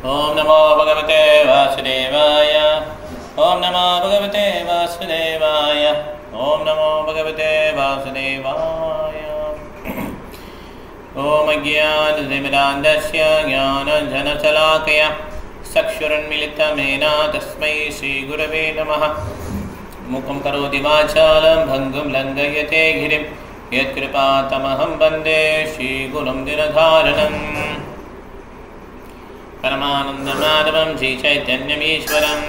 ओम नमो भगवते वासुदेवाय। ओम नमो भगवते वासुदेवाय। ओम नमो भगवते वासुदेवाय। ओम अज्ञानतिमिरान्धस्य ज्ञानञ्जनशलाकया चक्षुरुन्मीलितमेन तस्मै श्रीगुरवे नमः। मुखं करोति वाचालं भङ्गुं लङ्घयते गिरिं यत्कृपातमहं वन्दे श्रीगुरुं दिनधारणम्। परमानन्दमाधवं श्रीचैतन्यमीश्वरं।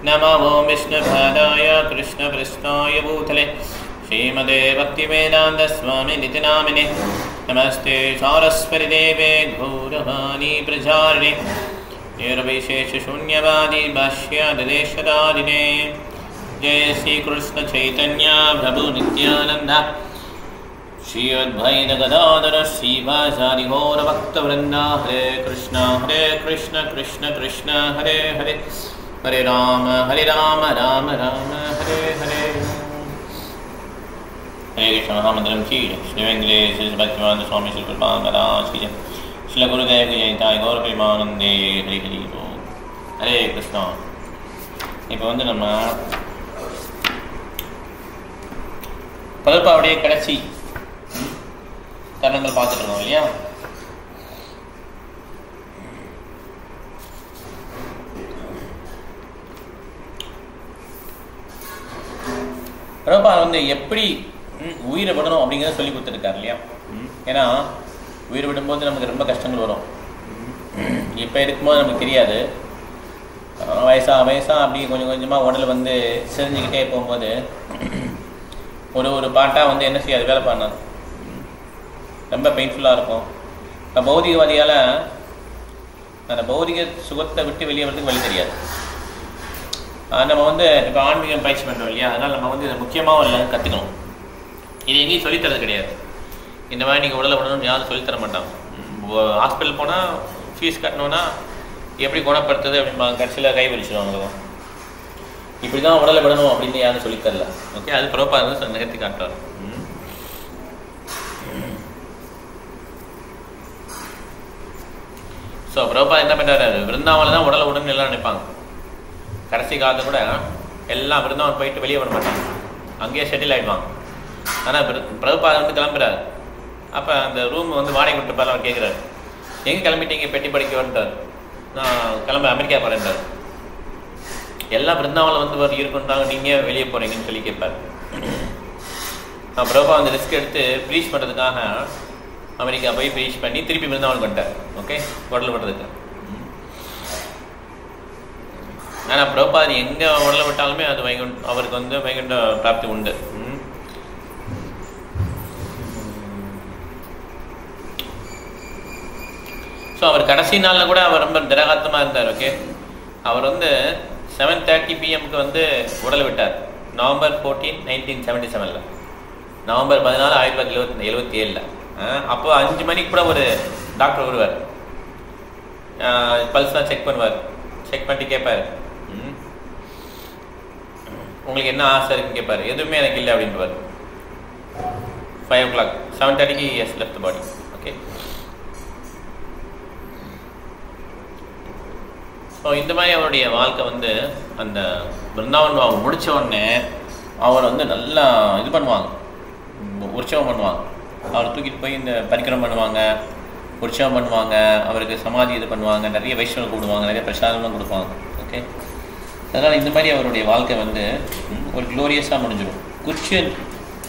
नमो विष्णुपादाय कृष्णपृष्ठाय भूतले श्रीमते भक्तिवेदान्तस्वामिनिति नामिने। नमस्ते सारस्वतीदेवे गौरवाणी प्रचारिणे निर्विशेषशून्यवादी भाष्यादिदेशतारिणे। जय श्रीकृष्ण चैतन्य प्रभु नित्यानन्द श्री अद्वैत गदाधर श्रीवासादि गौरभक्तवृन्द। हरे कृष्ण कृष्ण कृष्ण हरे हरे, हरे राम राम राम हरे हरे। हरे कृष्ण महामंत्रम की श्री वेंकटेश भक्तिवेदांत स्वामी श्री कृपाल महाराज की जय। श्री गुरुदेव की जयंताय गौर प्रेमानंदे हरि हरि बोल। हरे कृष्णा। இப்போ வந்து நம்ம பகல்பாவுடைய கடைசி தருணங்கள் பார்த்துட்டு இருக்கோம் இல்லையா? பிரபுபாத் வந்து எப்படி உயிரை விடணும் அப்படிங்கிறத சொல்லி கொடுத்துருக்காரு இல்லையா? ஏன்னா உயிரை விடும்போது நமக்கு ரொம்ப கஷ்டங்கள் வரும். இப்போ இருக்கும்போது நமக்கு தெரியாது. வயசா அப்படி கொஞ்சம் கொஞ்சமாக உடல் வந்து செஞ்சுக்கிட்டே போகும்போது ஒரு பாட்டாக வந்து என்ன செய்யாது, வேலை பண்ணாது, ரொம்ப பெயின்ஃபுல்லாக இருக்கும். இப்போ பௌதிகவாதியால் அந்த பௌதிக சுகத்தை விட்டு வெளியே வரதுக்கு வழி தெரியாது. நம்ம வந்து இப்போ ஆன்மீகம் பயிற்சி பண்ணுறோம் இல்லையா? அதனால் நம்ம வந்து இதை முக்கியமாக ஒரு கற்றுக்கணும். இது எங்கேயும் சொல்லித்தரது கிடையாது. இந்த மாதிரி நீங்கள் உடலை விடணும்னு யாரும் சொல்லித்தர மாட்டாங்க. ஹாஸ்பிட்டல் போனால் ஃபீஸ் கட்டணுன்னா எப்படி குணப்படுத்துது அப்படின்னு கடைசியில் கை வலிச்சிடுவாங்க. இப்படி தான் உடலை விடணும் அப்படின்னு யாரும் சொல்லித்தரல. ஓகே, அது பிரபுபாத் வந்து நிகழ்த்தி காட்டுறாரு. ஸோ பிரபுபாத் என்ன பண்ணுறாரு, விருந்தாவனில் தான் உடலை விடணும்னு எல்லாம் நினைப்பாங்க. கடைசி காலத்தில் கூட எல்லாம் விருந்தாவன் போயிட்டு வெளியே விட மாட்டாங்க, அங்கேயே செட்டில் ஆகிடுவாங்க. ஆனால் பிரபுபாத் வந்து கிளம்புறாரு. அப்போ அந்த ரூம் வந்து வாடகை விட்டுப்பார். அவர் கேட்குறாரு, எங்கே கிளம்பிட்டீங்க? பெட்டி படிக்க வந்துட்டார். நான் கிளம்ப அமெரிக்கா போகிறேன்றார். எல்லாம் பிருந்தாவனில் வந்து இருக்குன்றாங்க, நீங்கள் வெளியே போகிறீங்கன்னு சொல்லி கேட்பார். நான் பிரபுபாத் அந்த ரிஸ்க் எடுத்து ப்ரீச் பண்ணுறதுக்காக அமெரிக்கா போய் ப்ரீச் பண்ணி திருப்பி பிருந்தாவனுக்கு வந்துட்டார். ஓகே, உடல் விடுறதுக்கு. ஆனால் பிரபுபாத் எங்கே உடலை விட்டாலுமே அது அவருக்கு வந்து வைகுண்ட பிராப்தி உண்டு. ஸோ அவர் கடைசி நாளில் கூட அவர் ரொம்ப திரகாத்தமாக இருந்தார். ஓகே, அவர் வந்து 7:30 PM வந்து உடலை விட்டார். நவம்பர் 14, 1977. நவம்பர் 14, 1977. அப்போ 5 மணிக்கு கூட ஒரு டாக்டர் வருவார். பல்ஸ்லாம் செக் பண்ணுவார். செக் பண்ணிட்டு கேட்பார், உங்களுக்கு என்ன ஆசை இருக்குன்னு கேட்பார். எதுவுமே எனக்கு இல்லை அப்படின்வார். 5 o'clock 7:30 எஸ் லெஃப்ட் பாடி. ஓகே, ஸோ இந்த மாதிரி அவருடைய வாழ்க்கை வந்து அந்த பிருந்தாவன் அவங்க முடித்த உடனே அவர் வந்து நல்லா இது பண்ணுவாங்க, உற்சவம் பண்ணுவாங்க. அவரை தூக்கிட்டு போய் இந்த பரிக்கிரம் பண்ணுவாங்க, உற்சவம் பண்ணுவாங்க, அவருக்கு சமாதி இது பண்ணுவாங்க, நிறைய வைஷ்ணவம் கூடுவாங்க, நிறைய பிரசாதம்லாம் கொடுப்பாங்க. ஓகே, அதனால் இந்த மாதிரி அவருடைய வாழ்க்கை வந்து ஒரு க்ளோரியஸாக முடிஞ்சிடும்.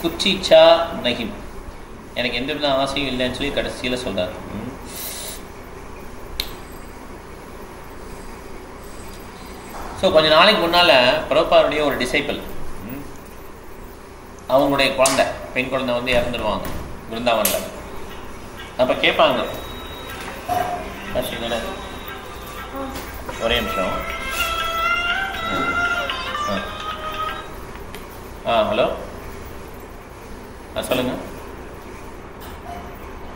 குச்சிச்சா நகிம், எனக்கு எந்த வித ஆசையும் இல்லைன்னு சொல்லி கடைசியில் சொல்கிறார். ஸோ கொஞ்ச நாளைக்கு முன்னால் பிரபுபாதுடைய ஒரு டிசைபிள், அவங்களுடைய குழந்தை, பெண் குழந்தை வந்து இறந்துடுவாங்க பிருந்தாவனில். அப்போ கேட்பாங்க, ஒரே நிமிஷம். ஹலோ, சொல்லுங்கள்.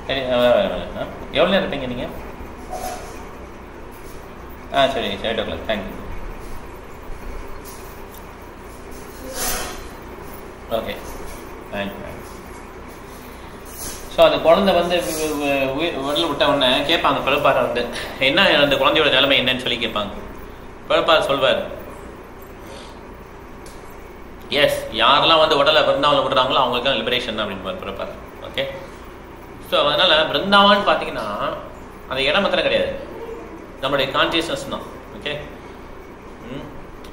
சரி, எவ்வளோ நேரம் இருப்பீங்க நீங்கள்? சரி, 8 o'clock. Thank you. Okay, thank you. So அந்த குழந்தை வந்து உடல் விட்ட உடனே கேட்பாங்க பிரபாரை வந்து, என்ன அந்த குழந்தையோட நிலைமை என்னன்னு சொல்லி கேட்பாங்க. பிரபார் சொல்வார், எஸ், யாரெல்லாம் வந்து உடலை பிருந்தாவனில் விடுறாங்களோ அவங்களுக்கு லிபரேஷன் அப்படின்னு பிரபார். ஓகே. ஸோ அதனால் பிருந்தாவன் பார்த்தீங்கன்னா அந்த இடம் மாத்திரம் கிடையாது, நம்மளுடைய கான்சியஸ்னஸ் தான். ஓகே.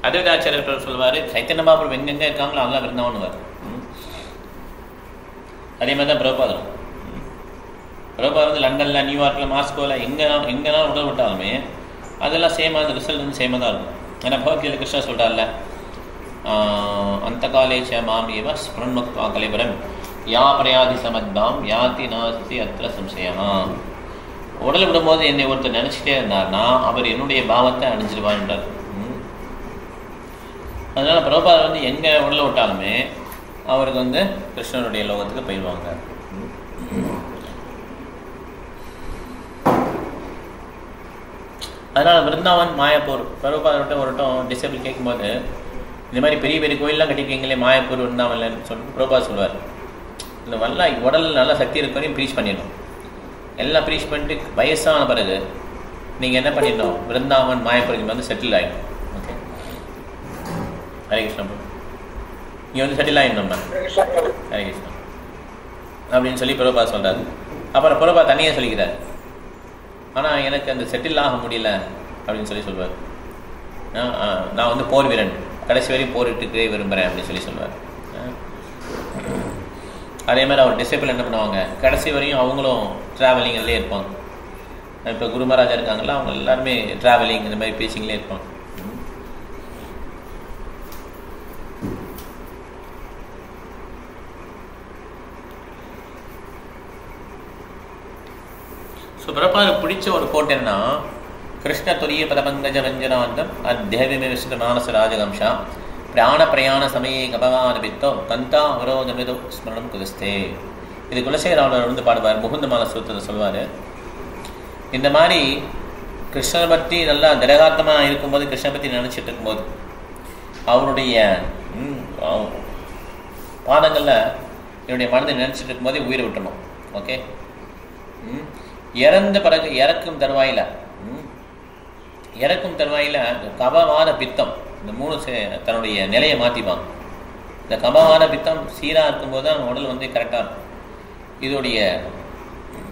அத்வைதாச்சாரியர் சொல்வார், சைத்தன்ய மகாபிரபு எங்கெங்கே இருக்காங்களோ அதெல்லாம் பிருந்தாவன். அதே மாதிரி தான் பிரபாதம். பிரபாத் வந்து லண்டனில், நியூயார்க்கில், மாஸ்கோவில் எங்கெல்லாம் உடல் விட்டாலுமே அதெல்லாம் சேமாக, அந்த ரிசல்ட் வந்து சேமாக தான் இருக்கும். ஏன்னா பகவத்கீதை கிருஷ்ணா சொல்கிறார்ல, அந்த காலேச்ச மாமியவ ஸ்மரண்மக்வா கலைவரம் யா பிரயாதி சமத்தாம் யாத்தி நாஸ்தி அத்திர சம்சயா. உடல் விடும்போது என்னை ஒருத்தர் நினச்சிட்டே இருந்தார்னா அவர் என்னுடைய பாவத்தை அணிஞ்சிருவான்றார். அதனால் பிரபாதர் வந்து எங்கே உடலை விட்டாலுமே அவருக்கு வந்து கிருஷ்ணனுடைய லோகத்துக்கு போயிடுவாங்க. அதனால் பிருந்தாவன், மாயாப்பூர், பிரபாதர்கிட்ட ஒருட்டம் டிசேபிள் கேட்கும்போது, இந்த மாதிரி பெரிய பெரிய கோயிலெலாம் கட்டிருக்கீங்களே மாயாப்பூர் பிருந்தாவன்லன்னு சொல்லிட்டு பிரபாத் சொல்வார், இந்த வல்ல உடல் நல்லா சக்தி இருக்கிறதையும் ப்ரீச் பண்ணிடணும். எல்லாம் ப்ரீச் பண்ணிட்டு வயசான பிறகு நீங்கள் என்ன பண்ணிடணும், பிருந்தாவன் மாயாப்பூருக்கு வந்து செட்டில் ஆகிடும். ஓகே. ஹரே கிருஷ்ணா. இங்கே வந்து செட்டில் ஆகிடும் நம்ம. ஹரே கிருஷ்ணா அப்படின்னு சொல்லி பிரபாத் சொல்கிறார். அப்புறம் பிரபாத் தனியாக சொல்லிக்கிறார், ஆனால் எனக்கு அந்த செட்டில் ஆக முடியல அப்படின்னு சொல்லி சொல்வார். நான் வந்து போர் வீரன், கடைசி வரையும் போரிட்டுக்கே விரும்புகிறேன் அப்படின்னு சொல்லி சொல்வார். அதே மாதிரி அவர் டிசைபிள் என்ன பண்ணுவாங்க, கடைசி வரையும் அவங்களும் ட்ராவலிங்லேயே இருப்பாங்க. இப்போ குரு மகாராஜா இருக்காங்கல்ல, அவங்க எல்லாருமே ட்ராவலிங் இந்த மாதிரி பேசிங்லேயே இருப்பாங்க. ஸோ பிரபாருக்கு பிடிச்ச ஒரு கோட் என்ன, கிருஷ்ண துரிய பதபங்கஜ வஞ்சனாந்தம் அத்தியவிமிஷ்ட மானச ராஜகம்ஷா பிராண பிரயாண சமயே கபவானுபித்தோ தந்தா அவரோதமிதோ ஸ்மரணம் குதிஸ்தே. இது குலசேகரர் வந்து பாடுவார், முகுந்தமான சூத்திரத்தை சொல்வார். இந்த மாதிரி கிருஷ்ணரை பற்றி நல்லா திடகாத்தமாக இருக்கும்போது, கிருஷ்ணரை பற்றி நினச்சிட்டு இருக்கும்போது, அவருடைய பாதங்களில் என்னுடைய மனதை நினச்சிட்டு இருக்கும்போதே உயிரை விட்டணும். ஓகே. இறந்த பிறகு இறக்கும் தருவாயில் கபவாத பித்தம், இந்த மூணு தன்னுடைய நிலையை மாற்றிப்பாங்க. இந்த கபவாத பித்தம் சீராக இருக்கும்போது தான் உடல் வந்து கரெக்டாக இருக்கும். இதோடைய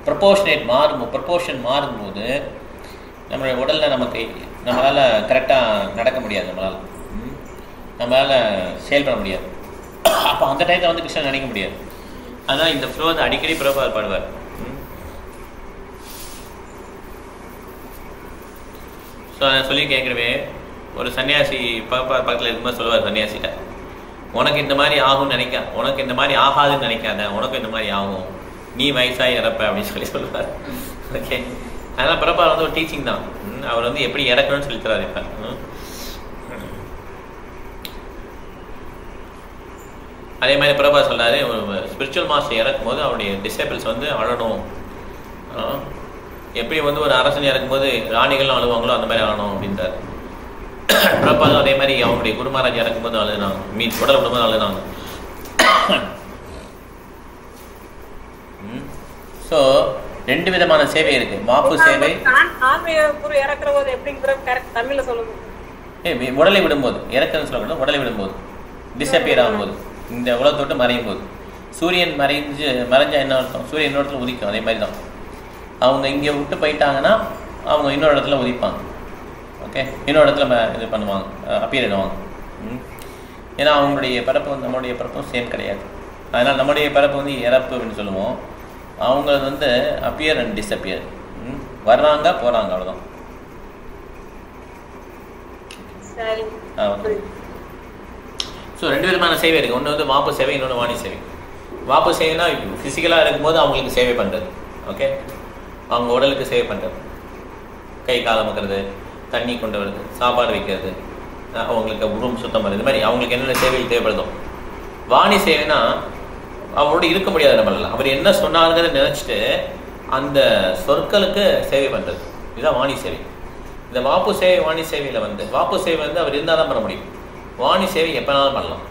ப்ரொப்போர்ஷன் மாறும்போது நம்மளுடைய உடலில் நம்மளால் கரெக்டாக நடக்க முடியாது, நம்மளால் செயல்பட முடியாது. அப்போ அந்த டைத்தில் வந்து கிருஷ்ணன் நினைக்க முடியாது. அதனால் இந்த ஃப்ளோ வந்து அடிக்கடி பிரபாத் பாடுவார். ஸோ அதை சொல்லி கேட்குறவே ஒரு சன்னியாசி பக்கத்தில் இருக்கும்போது சொல்லுவார் சன்னியாசிட்ட, உனக்கு இந்த மாதிரி ஆகும்னு உனக்கு இந்த மாதிரி ஆகாதுன்னு நினைக்காத, உனக்கு இந்த மாதிரி ஆகும், நீ வயசாகி இறப்ப அப்படின்னு சொல்லுவார். ஓகே. அதனால் பிரபாத் வந்து ஒரு டீச்சிங் தான். அவர் வந்து எப்படி இறக்கணும்னு சொல்லி தராரு. இப்போ அதே மாதிரி பிரபாத் சொல்கிறாரு, ஒரு ஸ்பிரிச்சுவல் மாஸ்டர் இறக்கும் போது அவருடைய டிசேபிள்ஸ் வந்து அழணும். எப்படி வந்து ஒரு அரசன் இறக்கும்போது ராணிகள்லாம் அழுவாங்களோ அந்த மாதிரி அழணும் அப்படின்றார். பிரபாதும் அதே மாதிரி அவங்களுடைய குரு மகாராஜ் இறக்கும்போது அழுதாங்க, உடல் விடும்போது அழுதாங்க. ஸோ 2 விதமான சேவை இருக்கு. மாப்பு சேவை உடலை விடும்போது, இறக்குன்னு சொல்லக்கூடாது, உடலை விடும்போது, டிஸப்பியர் ஆகும்போது, இந்த உலகத்தோட்டு மறையும் போது. சூரியன் மறைஞ்சா என்ன அர்த்தம், சூரியன் இன்னொரு இடத்துல உதிக்கும். அதே மாதிரி தான் அவங்க இங்கே விட்டு போயிட்டாங்கன்னா அவங்க இன்னொரு இடத்துல உதிப்பாங்க. ஓகே. இன்னொரு இடத்துல இது பண்ணுவாங்க, அப்பியர் ஆயிடுவாங்க. ஏன்னா அவங்களுடைய பிறப்பு நம்மளுடைய பிறப்பும் சேம் கிடையாது. அதனால் நம்முடைய பிறப்பு வந்து இறப்பு அப்படின்னு சொல்லுவோம், அவங்க வந்து அப்பியர் அண்ட் டிஸப்பியர், வர்றாங்க போகிறாங்க, அவ்வளோதான். ஸோ 2 விதமான சேவை இருக்குது. ஒன்று வந்து வாப்பு சேவை, இன்னொன்று வாணி சேவை. வாப்பு சேவைனா ஃபிசிக்கலாக இருக்கும்போது அவங்களுக்கு சேவை பண்ணுறது. ஓகே. அவங்க உடலுக்கு சேவை பண்ணுறது, கை காலம் வைக்கிறது, தண்ணி கொண்டு வருது, சாப்பாடு வைக்கிறது, அவங்களுக்கு ரூம் சுத்தம் பண்ணுறது, இந்த மாதிரி அவங்களுக்கு என்னென்ன சேவைகள் தேவைப்படுதோ. வாணி சேவைனா அவரோட இருக்க முடியாது நம்மளால, அவர் என்ன சொன்னாருங்கிறத நினச்சிட்டு அந்த சொற்களுக்கு சேவை பண்ணுறது, இதுதான் வாணி சேவை. இந்த வாப்பு சேவை வாணி சேவையில் வந்து வாப்பு சேவை வந்து அவர் இருந்தால் தான் பண்ண முடியும். வாணி சேவை எப்போனாலும் பண்ணலாம்.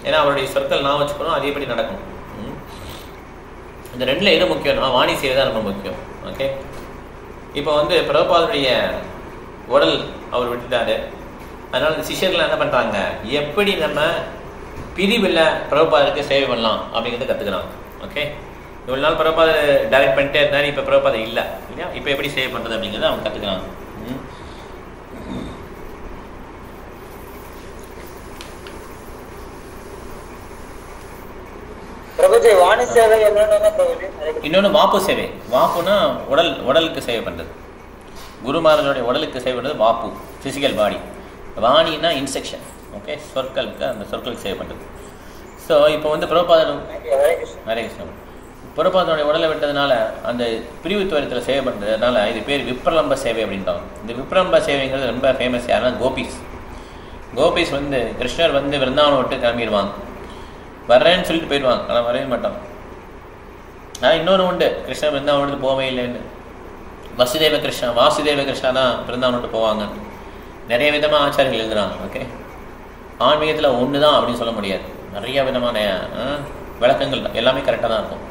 ஏன்னா அவருடைய சொற்கள் நான் வச்சுக்கணும், அதேபடி நடக்கும். இந்த ரெண்டில் எது முக்கியம்னா வாணி சேவை தான் ரொம்ப முக்கியம். ஓகே, இப்போ வந்து பிரபுபாதருடைய உடல் அவர் விட்டுட்டாரு. அதனால இந்த சிஷ்யர்கள் என்ன பண்ணுறாங்க, எப்படி நம்ம பிரிவில் பிரபுபாதருக்கு சேவை பண்ணலாம் அப்படிங்கிறத கற்றுக்கிறாங்க. ஓகே, இவ்வளோ நாள் பிரபுபாதர் டைரக்ட் பண்ணிட்டே இருந்தாரு, இப்போ பிரபுபாதர் இல்லை இல்லையா, இப்போ எப்படி சேவை பண்ணுறது அப்படிங்கிறத அவங்க கற்றுக்கிறாங்க. இன்னொன்று வாப்பு சேவை. வாப்புனா உடலுக்கு சேவை பண்ணுறது, குருமாரனுடைய உடலுக்கு சேவை பண்ணுறது வாப்பு, ஃபிசிக்கல் பாடி. வாணின்னா இன்செக்ஷன். ஓகே, சொற்களுக்கு அந்த சொற்களுக்கு சேவை பண்ணுறது. ஸோ இப்போ வந்து பிரபுபாதர் ஹரே கிருஷ்ணன் பிரபுபாதனுடைய உடலை விட்டதுனால அந்த பிரிவுத்துவரத்தில் சேவை பண்ணுறதுனால இது பேர் விப்ரலம்ப சேவை அப்படின்றாங்க. இந்த விப்ரலம்ப சேவைங்கிறது ரொம்ப ஃபேமஸ். யாருன்னா கோபிஸ். கோபிஸ் வந்து கிருஷ்ணர் வந்து விருந்தாவனம் விட்டு கிளம்பிடுவாங்க, வர்றேன்னு சொல்லிட்டு போயிடுவாங்க, ஆனால் வரவே மாட்டாங்க. ஆனால் இன்னொன்று உண்டு, கிருஷ்ணர் பிருந்தாவனம் விட்டு போவே இல்லைன்னு. வாசுதேவ கிருஷ்ணா தான் பிருந்தாவனம் விட்டு போவாங்க. நிறைய விதமாக ஆச்சாரங்கள் எழுதுறாங்க. ஓகே, ஆன்மீகத்தில் ஒன்று தான் அப்படின்னு சொல்ல முடியாது, நிறைய விதமான விளக்கங்கள் எல்லாமே கரெக்டாக தான் இருக்கும்.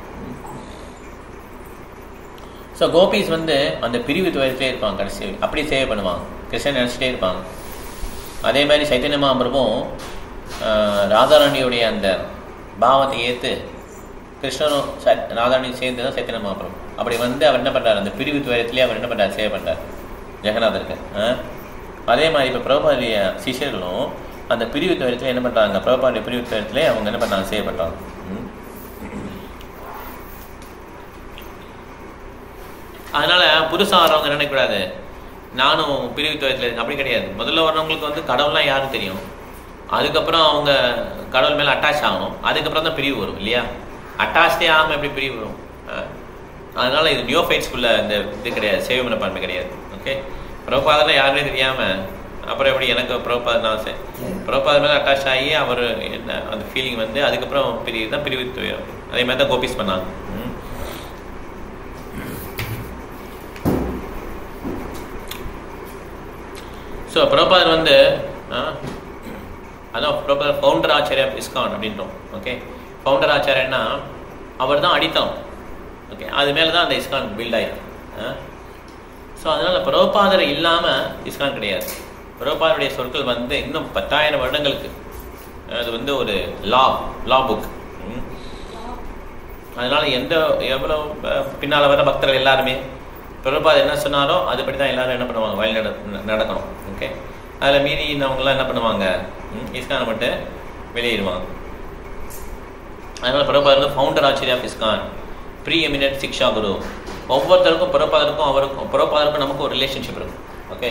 ஸோ கோபிஸ் வந்து அந்த பிரிவு துவரத்திலே இருப்பாங்க, கடைசி அப்படியே சேவை பண்ணுவாங்க, கிருஷ்ணன் நினச்சிட்டே இருப்பாங்க. அதே மாதிரி சைத்தன்ய மகாபிரபுவும் ராதாராணியுடைய அந்த பாவத்தை ஏற்று கிருஷ்ணனும் ராதாராணியும் சேர்ந்து தான் சைத்தன்ய மகாபிரபு. அப்படி வந்து அவர் என்ன பண்ணுறாரு, அந்த பிரிவு துவரத்திலே அவர் என்ன பண்ணுறாரு, சேவை பண்ணுறார் ஜெகநாதருக்கு. அதே மாதிரி இப்போ பிரபுபாதுடைய சிஷ்யர்களும் அந்த பிரிவு துவரத்தில் என்ன பண்ணுறாங்க, பிரபுபாதுடைய பிரிவு துவரத்திலே அவங்க என்ன பண்ணுறாங்க, சேவை பண்ணுறாங்க. அதனால் புதுசாக வரவங்க நினைக்கக்கூடாது நானும் பிரிவு துவரத்தில், அப்படி கிடையாது. முதல்ல வரவங்களுக்கு வந்து கடவுள்லாம் யாரும் தெரியும், அதுக்கப்புறம் அவங்க கடவுள் மேலே அட்டாச் ஆகணும், அதுக்கப்புறம் தான் பிரிவு வரும் இல்லையா. அட்டாச்சே ஆகாமல் எப்படி பிரிவு வரும்? அதனால் இது நியோஃபைட்ஸ்குள்ளே இந்த இது கிடையாது, சேவை மனப்பான்மை கிடையாது. ஓகே, பிரபுபாதெல்லாம் யாருமே தெரியாமல் அப்புறம் எப்படி எனக்கு பிரபுபாதனாலும் சரி பிரபுபாத மேலே அட்டாச் ஆகி அவர் என்ன அந்த ஃபீலிங் வந்து அதுக்கப்புறம் பிரிவு தான் பிரிவு துயரம். அதே மாதிரி தான் கோபிஸ் பண்ணாங்க. ஸோ பிரபுபாதர் வந்து அதான் பிரபுபாதர் ஃபவுண்டர் ஆச்சாரியா இஸ்கான் அப்படின்றோம். ஓகே, ஃபவுண்டர் ஆச்சாரியன்னா அவர் தான் அடித்தளம். ஓகே, அது மேலே தான் அந்த இஸ்கான் பில்ட் ஆகிருக்கு. ஸோ அதனால் பிரபுபாதர் இல்லாமல் இஸ்கான் கிடையாது. பிரபுபாதருடைய சொற்கள் வந்து இன்னும் 10,000 வருடங்களுக்கு அது வந்து ஒரு லா புக். அதனால் எவ்வளோ பின்னால் வர பக்தர்கள் எல்லாருமே பிரபுபாதர் என்ன சொன்னாரோ அதுபடி தான் எல்லோரும் என்ன பண்ணுவாங்க, வழி நடக்கணும். ஓகே, அதில் மீறி இன்னவங்களாம் என்ன பண்ணுவாங்க, இஸ்கானை மட்டும் வெளியேறுவாங்க. அதனால் பிரபுபாதர் வந்து founder acharya of ISKCON, preeminent shiksha guru. ஒவ்வொருத்தருக்கும் பிரபுபாதருக்கும் நமக்கு ஒரு ரிலேஷன்ஷிப் இருக்கும். ஓகே,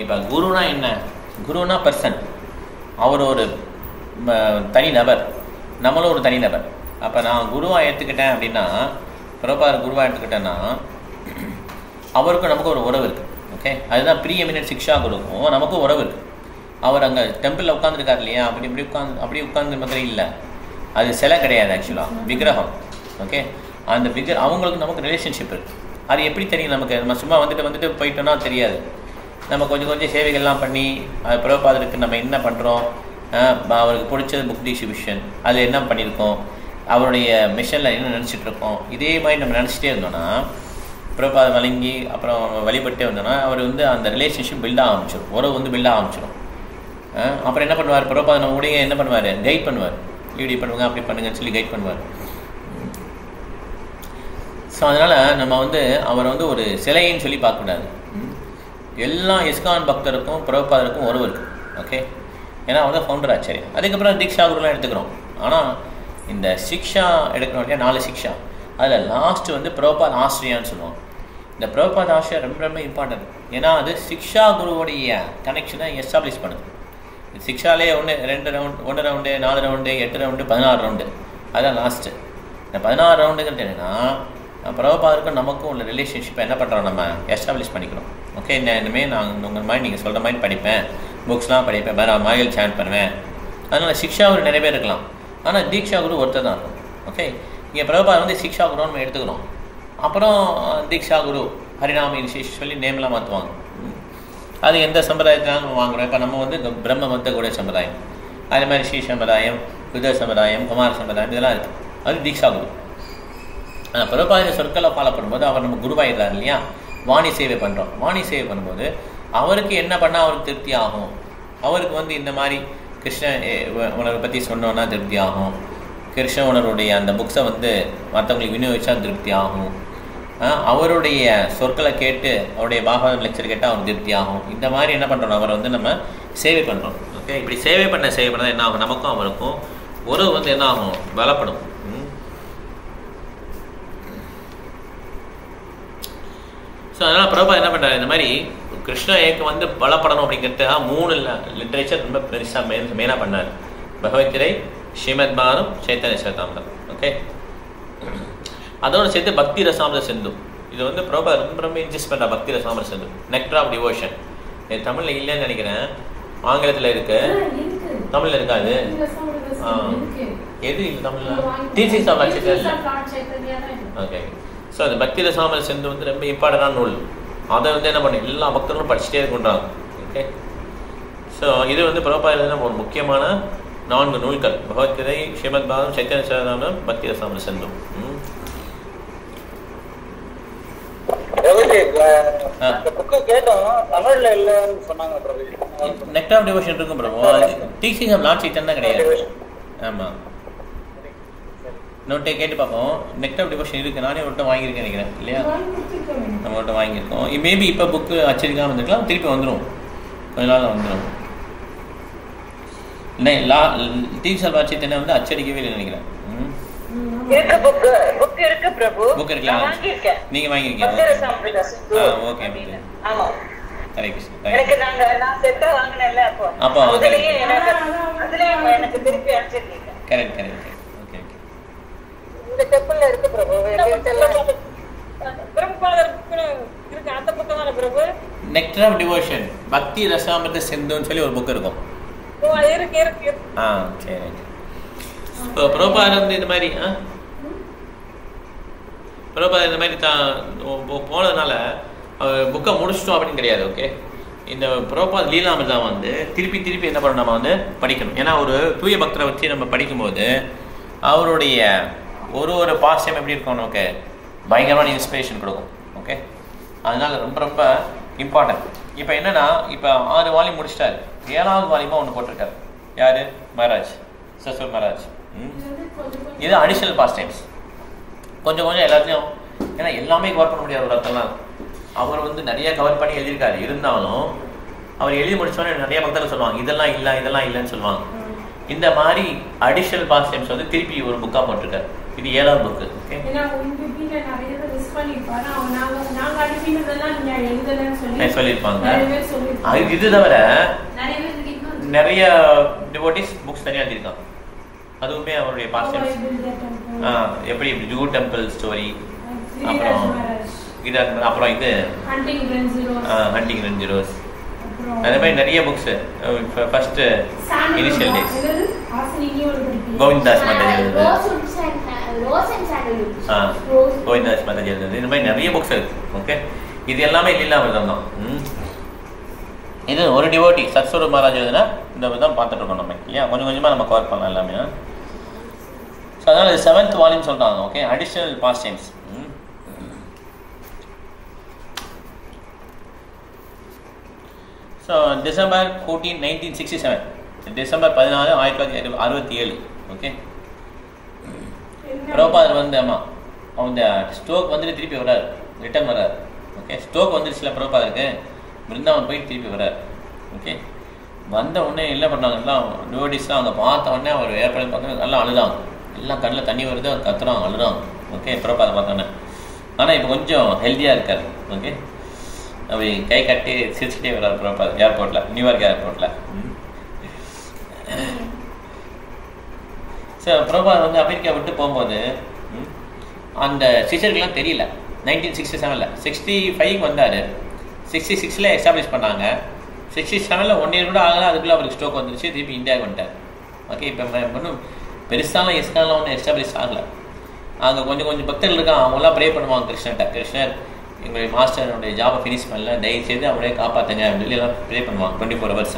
இப்போ குருனா என்ன, குருனா பர்சன், அவர் ஒரு தனி நபர், நம்மளும் ஒரு தனி நபர். அப்போ நான் குருவாக எடுத்துக்கிட்டேன் அப்படின்னா, பிரபுபாதர் குருவாக எடுத்துக்கிட்டேன்னா அவருக்கும் நமக்கு ஒரு உறவு இருக்குது. ஓகே, அதுதான் ப்ரீ எமினன்ட் சிக்ஷா குருக்கும் நமக்கும் உறவு இருக்குது. அவர் அங்கே டெம்பிளில் உட்காந்துருக்காரு இல்லையா, அப்படி உட்காந்து மாதிரி இல்லை, அது சிலை கிடையாது, ஆக்சுவலாக விக்கிரகம். ஓகே, அந்த அவங்களுக்கு நமக்கு ரிலேஷன்ஷிப் இருக்குது. அது எப்படி தெரியும் நமக்கு, நம்ம சும்மா வந்துட்டு போயிட்டோன்னா தெரியாது. நம்ம கொஞ்சம் சேவைகள்லாம் பண்ணி அது பிரபுபாதருக்கு நம்ம என்ன பண்ணுறோம், அவருக்கு பிடிச்சது புக் டிஸ்ட்ரிபியூஷன், அதில் என்ன பண்ணியிருக்கோம், அவருடைய மிஷனில் என்ன நினச்சிட்ருக்கோம், இதே மாதிரி நம்ம நினச்சிட்டே இருந்தோன்னா பிரபுபாதம் வழங்கி அப்புறம் வழிபட்டே வந்தோன்னா அவர் வந்து அந்த ரிலேஷன்ஷிப் பில்டாக ஆரம்பிச்சிடும், உறவு வந்து பில்டாக ஆரம்பிச்சிடும். அப்புறம் என்ன பண்ணுவார், பிரபுபாதம் நம்ம உடைய என்ன பண்ணுவார், கைட் பண்ணுவார், இப்படி பண்ணுவாங்க அப்படி பண்ணுங்கன்னு சொல்லி கைட் பண்ணுவார். ஸோ அதனால் நம்ம வந்து அவரை வந்து ஒரு சிலைன்னு சொல்லி பார்க்கக்கூடாது. எல்லா இஸ்கான் பக்தருக்கும் பிரபுபாதருக்கும் உறவு இருக்குது. ஓகே, ஏன்னா அவர் தான் ஃபவுண்டர் ஆச்சாரியா. அதுக்கப்புறம் தீக்ஷா குருலாம் எடுத்துக்கிறோம். ஆனால் இந்த சிக்ஷா எடுக்கணும் இல்லையா, 4 சிக்ஷா, அதில் லாஸ்ட்டு வந்து பிரபுபாத ஆசிரியான்னு சொல்லுவாங்க. இந்த பிரபுபாத ஆசிரியா ரொம்ப ரொம்ப இம்பார்ட்டன்ட். ஏன்னா அது சிக்ஷா குருவுடைய கனெக்ஷனை எஸ்டாப்ளிஷ் பண்ணுது. சிக்ஷாலே 1 ரவுண்டு 4 ரவுண்டு 8 ரவுண்டு 16 ரவுண்டு, அதுதான் லாஸ்ட்டு. இந்த 16 ரவுண்டுங்கிறது என்னென்னா பிரபுபாதருக்கும் நமக்கும் உள்ள ரிலேஷன்ஷிப்பை என்ன பண்ணுறோம், நம்ம எஸ்டாப்ளிஷ் பண்ணிக்கிறோம். ஓகே, இனிமேல் நான் உங்கள் மாதிரி நீங்கள் சொல்கிற மாதிரி படிப்பேன், புக்ஸ்லாம் படிப்பேன், வேறு மாயல் சேன் பண்ணுவேன். அதனால் சிக்ஷா குரு நிறைய பேர் இருக்கலாம், ஆனால் தீக்ஷா குரு ஒருத்தர் தான் இருக்கும். ஓகே, இங்கே பிரபுபாதர் வந்து சிக்ஷா குருன்னு நம்ம எடுத்துக்கிறோம். அப்புறம் தீக்ஷா குரு ஹரிநாம விசேஷ சொல்லி நேம்லாம் மாற்றுவாங்க. அது எந்த சம்பிரதாயத்தினாலும் நம்ம வாங்குகிறோம். இப்போ நம்ம வந்து பிரம்ம மத்த கூட சம்பிரதாயம், அதே மாதிரி ஸ்ரீ சம்பிரதாயம், ருத்ர சம்பிரதாயம், குமார சம்பிரதாயம், இதெல்லாம் இருக்குது. அது தீக்ஷா குரு. பிரபாத சொற்களை ஃபாலோ பண்ணும்போது அவர் நம்ம குருவாயிடுறாரு இல்லையா. வாணி சேவை பண்ணுறோம். வாணி சேவை பண்ணும்போது அவருக்கு என்ன பண்ணால் அவருக்கு திருப்தி ஆகும், அவருக்கு வந்து இந்த மாதிரி கிருஷ்ண உணர்வை பற்றி சொன்னோன்னா திருப்தி ஆகும், கிருஷ்ண உணர்வுடைய அந்த புக்ஸை வந்து மற்றவங்களுக்கு விநியோகிச்சா திருப்தி ஆகும், அவருடைய சொற்களை கேட்டு அவருடைய பாகவதம் லெக்சர் கேட்டால் அவருக்கு திருப்தி ஆகும். இந்த மாதிரி என்ன பண்ணுறோம், அவரை வந்து நம்ம சேவை பண்ணுறோம். ஓகே, இப்படி சேவை பண்ண என்ன ஆகும், நமக்கும் அவருக்கும் உறவு வந்து என்ன ஆகும், பலப்படும். ஸோ அதனால் பிரபா என்ன பண்ணுறாரு, இந்த மாதிரி கிருஷ்ண ஏக்கம் வந்து பலப்படணும் அப்படிங்கிறது 3 லிட்ரேச்சர் ரொம்ப பெருசாக மெயினாக பண்ணார். பகவத்கீதை, ஸ்ரீமத் பாரதம், சைத்தன்ய சரிதாமிர்தம். ஓகே, அதோடு சேர்த்து பக்தி ரசாமிர்த சிந்து. இது வந்து பிரபா ரொம்ப ரொம்ப இன்சிஸ்ட் பண்ணுற பக்தி ரசாமிர்த சிந்து, நெக்டர் ஆஃப் டிவோஷன். இது தமிழில் இல்லைன்னு நினைக்கிறேன், ஆங்கிலத்தில் இருக்கு, தமிழில் இருக்காது. எது இல்லை தமிழில்? Teachings of Lord Chaitanya. Okay, so அந்த பக்தி ரசாமிர்த சிந்து வந்து ரொம்ப இம்பார்ட்டண்டான நூல். அதை வந்து என்ன பண்ண எல்லா பக்தர்களும் படிச்சுட்டே இருக்கின்றாங்க. ஓகே, ஸோ இது வந்து பிரபா எழுதின ஒரு முக்கியமான 4 நூல்கள், பகவத்கீதை, ஸ்ரீமத் பாரதம், சைத்தன்ய சரிதாமிர்தம், பக்தி ரசாமிர்த சிந்து. நெக்டர் ஆஃப் டிவோஷன் இருக்கும் பிரபு, டீச்சிங் ஆஃப் லார்ட் சைத்தன்யா கிடையாது. ஆமாம், நோட்டை கேட்டு பார்ப்போம். நெக்டர் ஆஃப் டிவோஷன் இருக்குது, நானே ஒருட்ட வாங்கியிருக்கேன் நினைக்கிறேன் இல்லையா, நம்ம ஒருட்ட வாங்கியிருக்கோம். மேபி இப்போ புக்கு அச்சடிக்காமல் இருந்துக்கலாம், திருப்பி வந்துடும், கொஞ்ச நாள் வந்துடும். டீச்சிங் ஆஃப் லார்ட் சைத்தன்யா வந்து அச்சடிக்கவே இல்லை நினைக்கிறேன். புக் இருக்குல்ல, நீங்க வாங்கிருக்கீங்க. ஓகே, ஹரே கிருஷ்ணா. அப்போ கரெக்ட் கரெக்ட். ஓகே ஓகே, இந்த டெம்பிள்ல இருக்கு பிரபு. நெக்டர் ஆஃப் டிவோஷன், பக்தி ரசாமிர்த சிந்துன்னு சொல்லி ஒரு புக் இருக்கும். சரி. இப்போ பிரபாதம் வந்து இந்த மாதிரி போனதுனால புக்கை முடிச்சிட்டோம் அப்படின்னு கிடையாது. ஓகே, இந்த பிரபாத் லீலாமிர்தம் வந்து திருப்பி என்ன பண்ணணும், நம்ம வந்து படிக்கணும். ஏன்னா ஒரு தூய பக்தரை வச்சு நம்ம படிக்கும்போது அவருடைய ஒரு பாஸ்யம் எப்படி இருக்கும், நமக்கு பயங்கரமான இன்ஸ்பிரேஷன் கொடுக்கும். ஓகே, அதனால ரொம்ப ரொம்ப இம்பார்ட்டன்ட். இப்போ என்னன்னா, இப்போ 6 வால்யூம் முடிச்சிட்டாரு, 7வது வால்யூமாக ஒன்று போட்டிருக்காரு. யாரு? மகாராஜ், சசுர் மகாராஜ். இது அடிஷனல் பாஸ் டைம்ஸ், கொஞ்சம் எல்லாத்தையும். ஏன்னா எல்லாமே கவர் பண்ண முடியாது ஒரு அர்த்தம்லாம். அவர் வந்து நிறைய கவர் பண்ணி எழுதியிருக்காரு. இருந்தாலும் அவர் எழுதி முடிச்சோன்னே நிறைய பக்தர்கள் சொல்லுவாங்க இதெல்லாம் இல்லைன்னு சொல்லுவாங்க. இந்த மாதிரி அடிஷனல் பாஸ் டைம்ஸ் வந்து திருப்பி ஒரு புக்காக போட்டிருக்காரு. இது 7வது புக்கு. சொல்லியிருப்பாங்க. இது தவிர நிறைய டிவோட்டிஸ் புக்ஸ் தனியாக எழுதியிருக்காங்க. அதுவுமே அவருடைய பாஸ்ட் டைம்ஸ். எப்படி ஜூ டெம்பிள் ஸ்டோரி, அப்புறம் இது ஹண்டிங் ரெஞ்சிரோஸ், அதே மாதிரி நிறைய books. First initial days Govindas mataji எழுதுது, கோவிந்தாஸ் மாதாஜி எழுதுது. இந்த மாதிரி நிறைய புக்ஸ் இருக்கு. ஓகே, இது எல்லாமே லீலாமிர்தம் தான். இது ஒரு டிவோட்டி சத்ஸ்வரூப் மகாராஜ் எழுதுனா இந்த தான் பார்த்துட்டு இருக்கோம் நம்ம இல்லையா. கொஞ்சமாக நம்ம கவர் பண்ணலாம் எல்லாமே. ஸோ அதனால் இது 7th வால்யூம் சொல்கிறாங்க. Okay, additional pastimes. So December 14, 1967, December 14, 1967. Okay, Prabhupadar வந்து அவங்க ஸ்டோக் வந்துட்டு திருப்பி வர்றாரு, ரிட்டர்ன் வர்றாரு. ஓகே, ஸ்டோக் வந்துருச்சுல பிரபாதருக்கு, பிருந்தாவன் போயிட்டு திருப்பி வர்றார். ஓகே, வந்த உடனே என்ன பண்ணாங்க, எல்லாம் டிவோட்டிஸ்லாம் அவங்க பார்த்த உடனே அவர் ஏற்பாடு பார்க்க நல்லா அழுதாங்க. எல்லாம் கண்ணில் தண்ணி வருது, கத்துறாங்க, அழுறாங்க. ஓகே, பிரபாதை பார்த்தோன்னே. ஆனால் இப்போ கொஞ்சம் ஹெல்த்தியாக இருக்கார். ஓகே, அப்படி கை கட்டி சிரிச்சுட்டே வர்றார் பிரபாத் ஏர்போர்ட்டில், நியூயார்க் ஏர்போர்ட்டில். ஸோ பிரபாத் வந்து அமெரிக்கா விட்டு போகும்போது அந்த சிஸ்டருக்கெல்லாம் தெரியல. 1967 65 வந்தார். 66 எஸ்டாப்ளிஷ் பண்ணாங்க. 67 1 இயர் கூட ஆகல, அதுக்குள்ளே அவருக்கு ஸ்ட்ரோக் வந்துருச்சு, திருப்பி இந்தியாவுக்கு வந்துட்டார். ஓகே, இப்போ ஒன்றும் பெருசாலாம் இஸ்கான்லாம் ஒன்றும் எஸ்டாப்ளிஷ் ஆகலை. அங்கே கொஞ்சம் பக்தர்கள் இருக்காங்க, அவங்களாம் ப்ரே பண்ணுவாங்க கிருஷ்ணர்கிட்ட. கிருஷ்ணர் எங்களுடைய மாஸ்டருடைய ஜாபை ஃபினிஷ் பண்ணல, தயவுசெய்து அவங்களே காப்பாற்றுங்க அப்படின்னு சொல்லி எல்லாம் ப்ரே பண்ணுவாங்க 24 hours.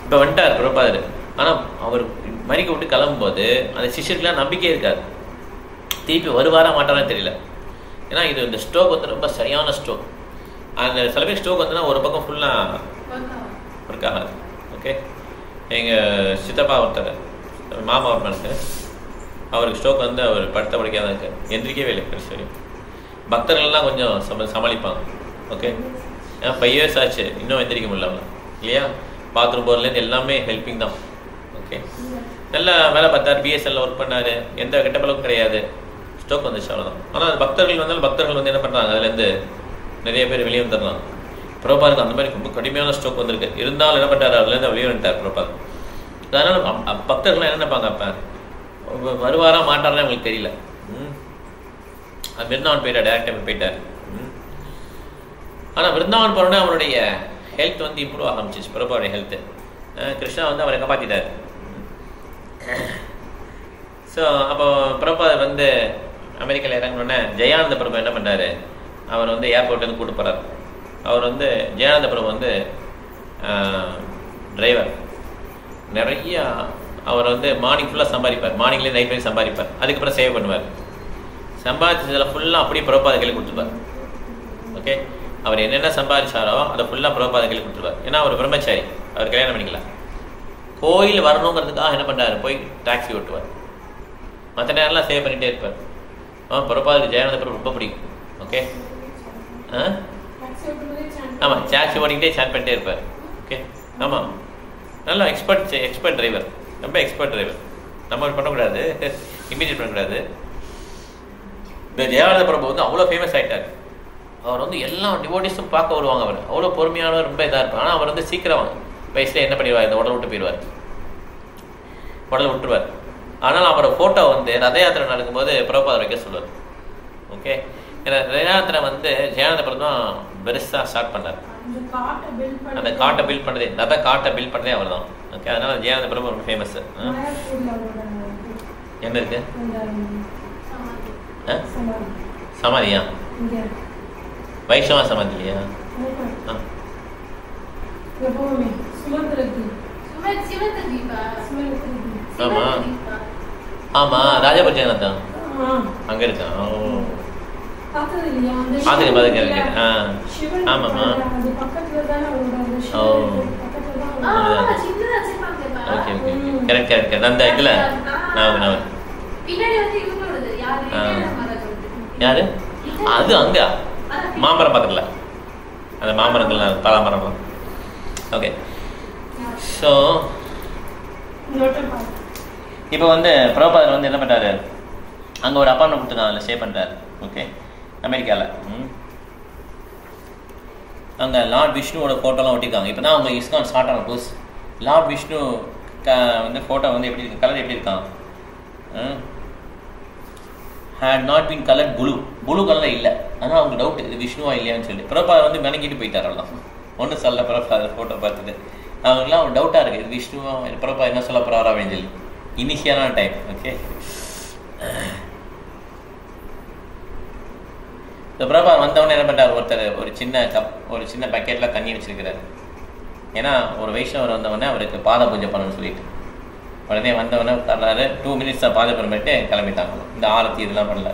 இப்போ வந்துட்டார் பிரபாதர். ஆனால் அவர் மறிக்க விட்டு கிளம்பும்போது அந்த சிஷ்யருக்கெல்லாம் நம்பிக்கை இருக்காது. திருப்பி வருவாரா மாட்டாரான்னு தெரியல. ஏன்னா இது இந்த ஸ்ட்ரோக் வந்து ரொம்ப சரியான ஸ்ட்ரோக். அந்த சில பேர் ஸ்ட்ரோக் வந்துன்னா ஒரு பக்கம் ஃபுல்லாக ஒர்க் ஆகாது. ஓகே, எங்கள் சித்தப்பா ஒருத்தர் மாமா ஒருத்தனுக்கு அவருக்கு ஸ்ட்ரோக் வந்து அவர் படுத்த படுக்கையாக தான் இருக்குது, எந்திரிக்கவே இல்லை கடைசி வரையும். பக்தர்கள்லாம் கொஞ்சம் சமாளிப்பாங்க. ஓகே, 5 years ஆச்சு, இன்னும் எந்திரிக்க முடியல அவங்க இல்லையா. பாத்ரூம் போகிறதுலேருந்து எல்லாமே ஹெல்ப்பிங் தான். ஓகே, நல்லா வேலை பார்த்தார், பிஎஸ்எல்ல ஒர்க் பண்ணார், எந்த கெட்ட பழக்கம் கிடையாது. ஸ்ட்ரோக் வந்துச்சு அவ்வளோதான். ஆனால் பக்தர்கள் வந்தாலும் பக்தர்கள் வந்து என்ன பண்ணுறாங்க, அதுலேருந்து நிறைய பேர் வெளியே வந்துடுறாங்க. பிரபாருக்கு அந்த மாதிரி ரொம்ப கடுமையான ஸ்ட்ரோக் வந்திருக்கு, இருந்தாலும் என்ன பண்ணுறாரு, அதுலேருந்து வெளியே வந்துட்டார் பிரபாக். அதனால் பக்தர்கள்லாம் என்ன நினைப்பாங்க, அப்போ வருவாரா மாட்டாரா அவங்களுக்கு தெரியல. விருந்தாவன் போயிட்டார், டேரக்டாக போயிட்டார். ஆனால் விருந்தாவன் போனோடனே அவருடைய ஹெல்த் வந்து இம்ப்ரூவ் ஆரம்பிச்சிச்சு, பிரபாவுடைய ஹெல்த்து. கிருஷ்ணா வந்து அவரை காப்பாற்றிட்டார். ஸோ அப்போ பிரபா வந்து அமெரிக்காவில் இறங்கினோடனே ஜெயானந்த பிரபு என்ன பண்ணார், அவர் வந்து ஏர்போர்ட்லேருந்து கூப்பிட்டு போகிறார். அவர் வந்து ஜெயானந்த பிரபு வந்து டிரைவர், நிறையா அவர் வந்து மார்னிங் ஃபுல்லாக சம்பாதிப்பார், மார்னிங்லேயே நைட் வரைக்கும் சம்பாதிப்பார், அதுக்கப்புறம் சேவ் பண்ணுவார். சம்பாதிச்சதில் ஃபுல்லாக அப்படியே பிரபாத கையில் கொடுத்துருவார். ஓகே, அவர் என்னென்ன சம்பாதிச்சாரோ அதை ஃபுல்லாக பிரபாத கையில் கொடுத்துருவார். ஏன்னா அவர் பிரம்மச்சாரி, அவர் கல்யாணம் பண்ணிக்கல. கோயில் வரணுங்கிறதுக்காக என்ன பண்ணுறாரு, போய் டாக்ஸி ஓட்டுவார், மற்ற நேரம்லாம் சேவ் பண்ணிகிட்டே இருப்பார். பிரபாதுக்கு ஜெயானந்த பிரபு ரொம்ப பிடிக்கும். ஓகே, ஆமாம், டாக்ஸி ஓட்டிக்கிட்டே சேட் பண்ணிட்டே இருப்பார். ஓகே, ஆமாம், நல்லா எக்ஸ்பர்ட் டிரைவர், ரொம்ப எக்ஸ்பர்ட் டிரைவர். நம்ம பண்ணக்கூடாது, இமீடியட் பண்ணக்கூடாது. இந்த ஜெயானந்த பிரபு வந்து அவ்வளோ ஃபேமஸ் ஆகிட்டார். அவர் வந்து எல்லா டிவோட்டிஸும் பார்க்க வருவாங்க. அவர் அவ்வளோ பொறுமையானவர், ரொம்ப இதாக இருப்பார். ஆனால் அவர் வந்து சீக்கிரம் வயசுல என்ன பண்ணிடுவார், இந்த உடல் விட்டு போயிடுவார், உடல் விட்டுருவார். ஆனால் அவரோட ஃபோட்டோ வந்து ரத யாத்திரை நடக்கும்போது பிரபாதர் வைக்க சொல்லுவார். ஓகே, ஏன்னா ரத யாத்திரை வந்து ஜெயானந்த பிரபு தான் பெருசாக ஸ்டார்ட் பண்ணார். அந்த காட்டை பில்ட் பண்ணதே, ரத காட்டை பில்ட் பண்ணதே அவர் தான். ஓகே, அதனால ஜெயானந்த பிரபு ரொம்ப ஃபேமஸ். என்ன இருக்கு சமாதியா, வைஷ்ணவா சமாதி இல்லையா? ஆமா ஆமா, ராஜபுர ஜெகநாதன் அங்க இருக்கா? ஆமாம்மா. ஓ ஓகே ஓகே, கரெக்ட் கரெக்ட். அந்த இதுல நான் யாரு அது அங்க மாமரம் பார்த்துக்கல, அந்த மாமரங்கள்லாம் பலாமரம்லாம். ஓகே, ஸோ இப்போ வந்து பிரபாதர் வந்து என்ன பண்ணுறாரு, அங்கே ஒரு அப்பார்ட்மெண்ட் கொடுத்து தான் அதில் ஸ்டே பண்ணுறாரு. ஓகே, அமெரிக்காவில். அங்கே லார்ட் விஷ்ணுவோட ஃபோட்டோலாம் ஒட்டிருக்காங்க. இப்போ தான் அவங்க இஸ்கான் ஸ்டார்ட் ஆன புதுசு. லார்ட் விஷ்ணு வந்து ஃபோட்டோ வந்து எப்படி இருக்கு, கலர் எப்படி இருக்கான், had not been colored blue கலரில் இல்லை. ஆனால் அவங்க டவுட் இது விஷ்ணுவா இல்லையான்னு சொல்லி பிரபாதர் வந்து மெனங்கிட்டு போயிட்டார். அவ்வளோதான், ஒன்றும் சொல்ல பிரபாதர் ஃபோட்டோ பார்த்துட்டு. அவங்களாம் ஒரு டவுட்டாக இருக்குது, இது விஷ்ணுவா பிரபாதர் என்ன சொல்ல போகிறாரா அப்படின்னு சொல்லி இனிஷியலான டைம். ஓகே, இந்த பிரபாதர் வந்தவொடனே என்ன பண்ணுறாரு, ஒருத்தர் ஒரு சின்ன பக்கெட்டில் தண்ணி வச்சிருக்கிறாரு. ஏன்னா ஒரு வைஷ்ணவர் வந்தவொடனே அவருக்கு பாத பூஜை பண்ணணும்னு சொல்லிட்டு உடனே வந்தவொடனே தர்றாரு. 2 minutes தான் பாத பூஜை பண்ணிட்டு கிளம்பிட்டாங்க. இந்த ஆரத்தி இதெல்லாம் பண்ணல,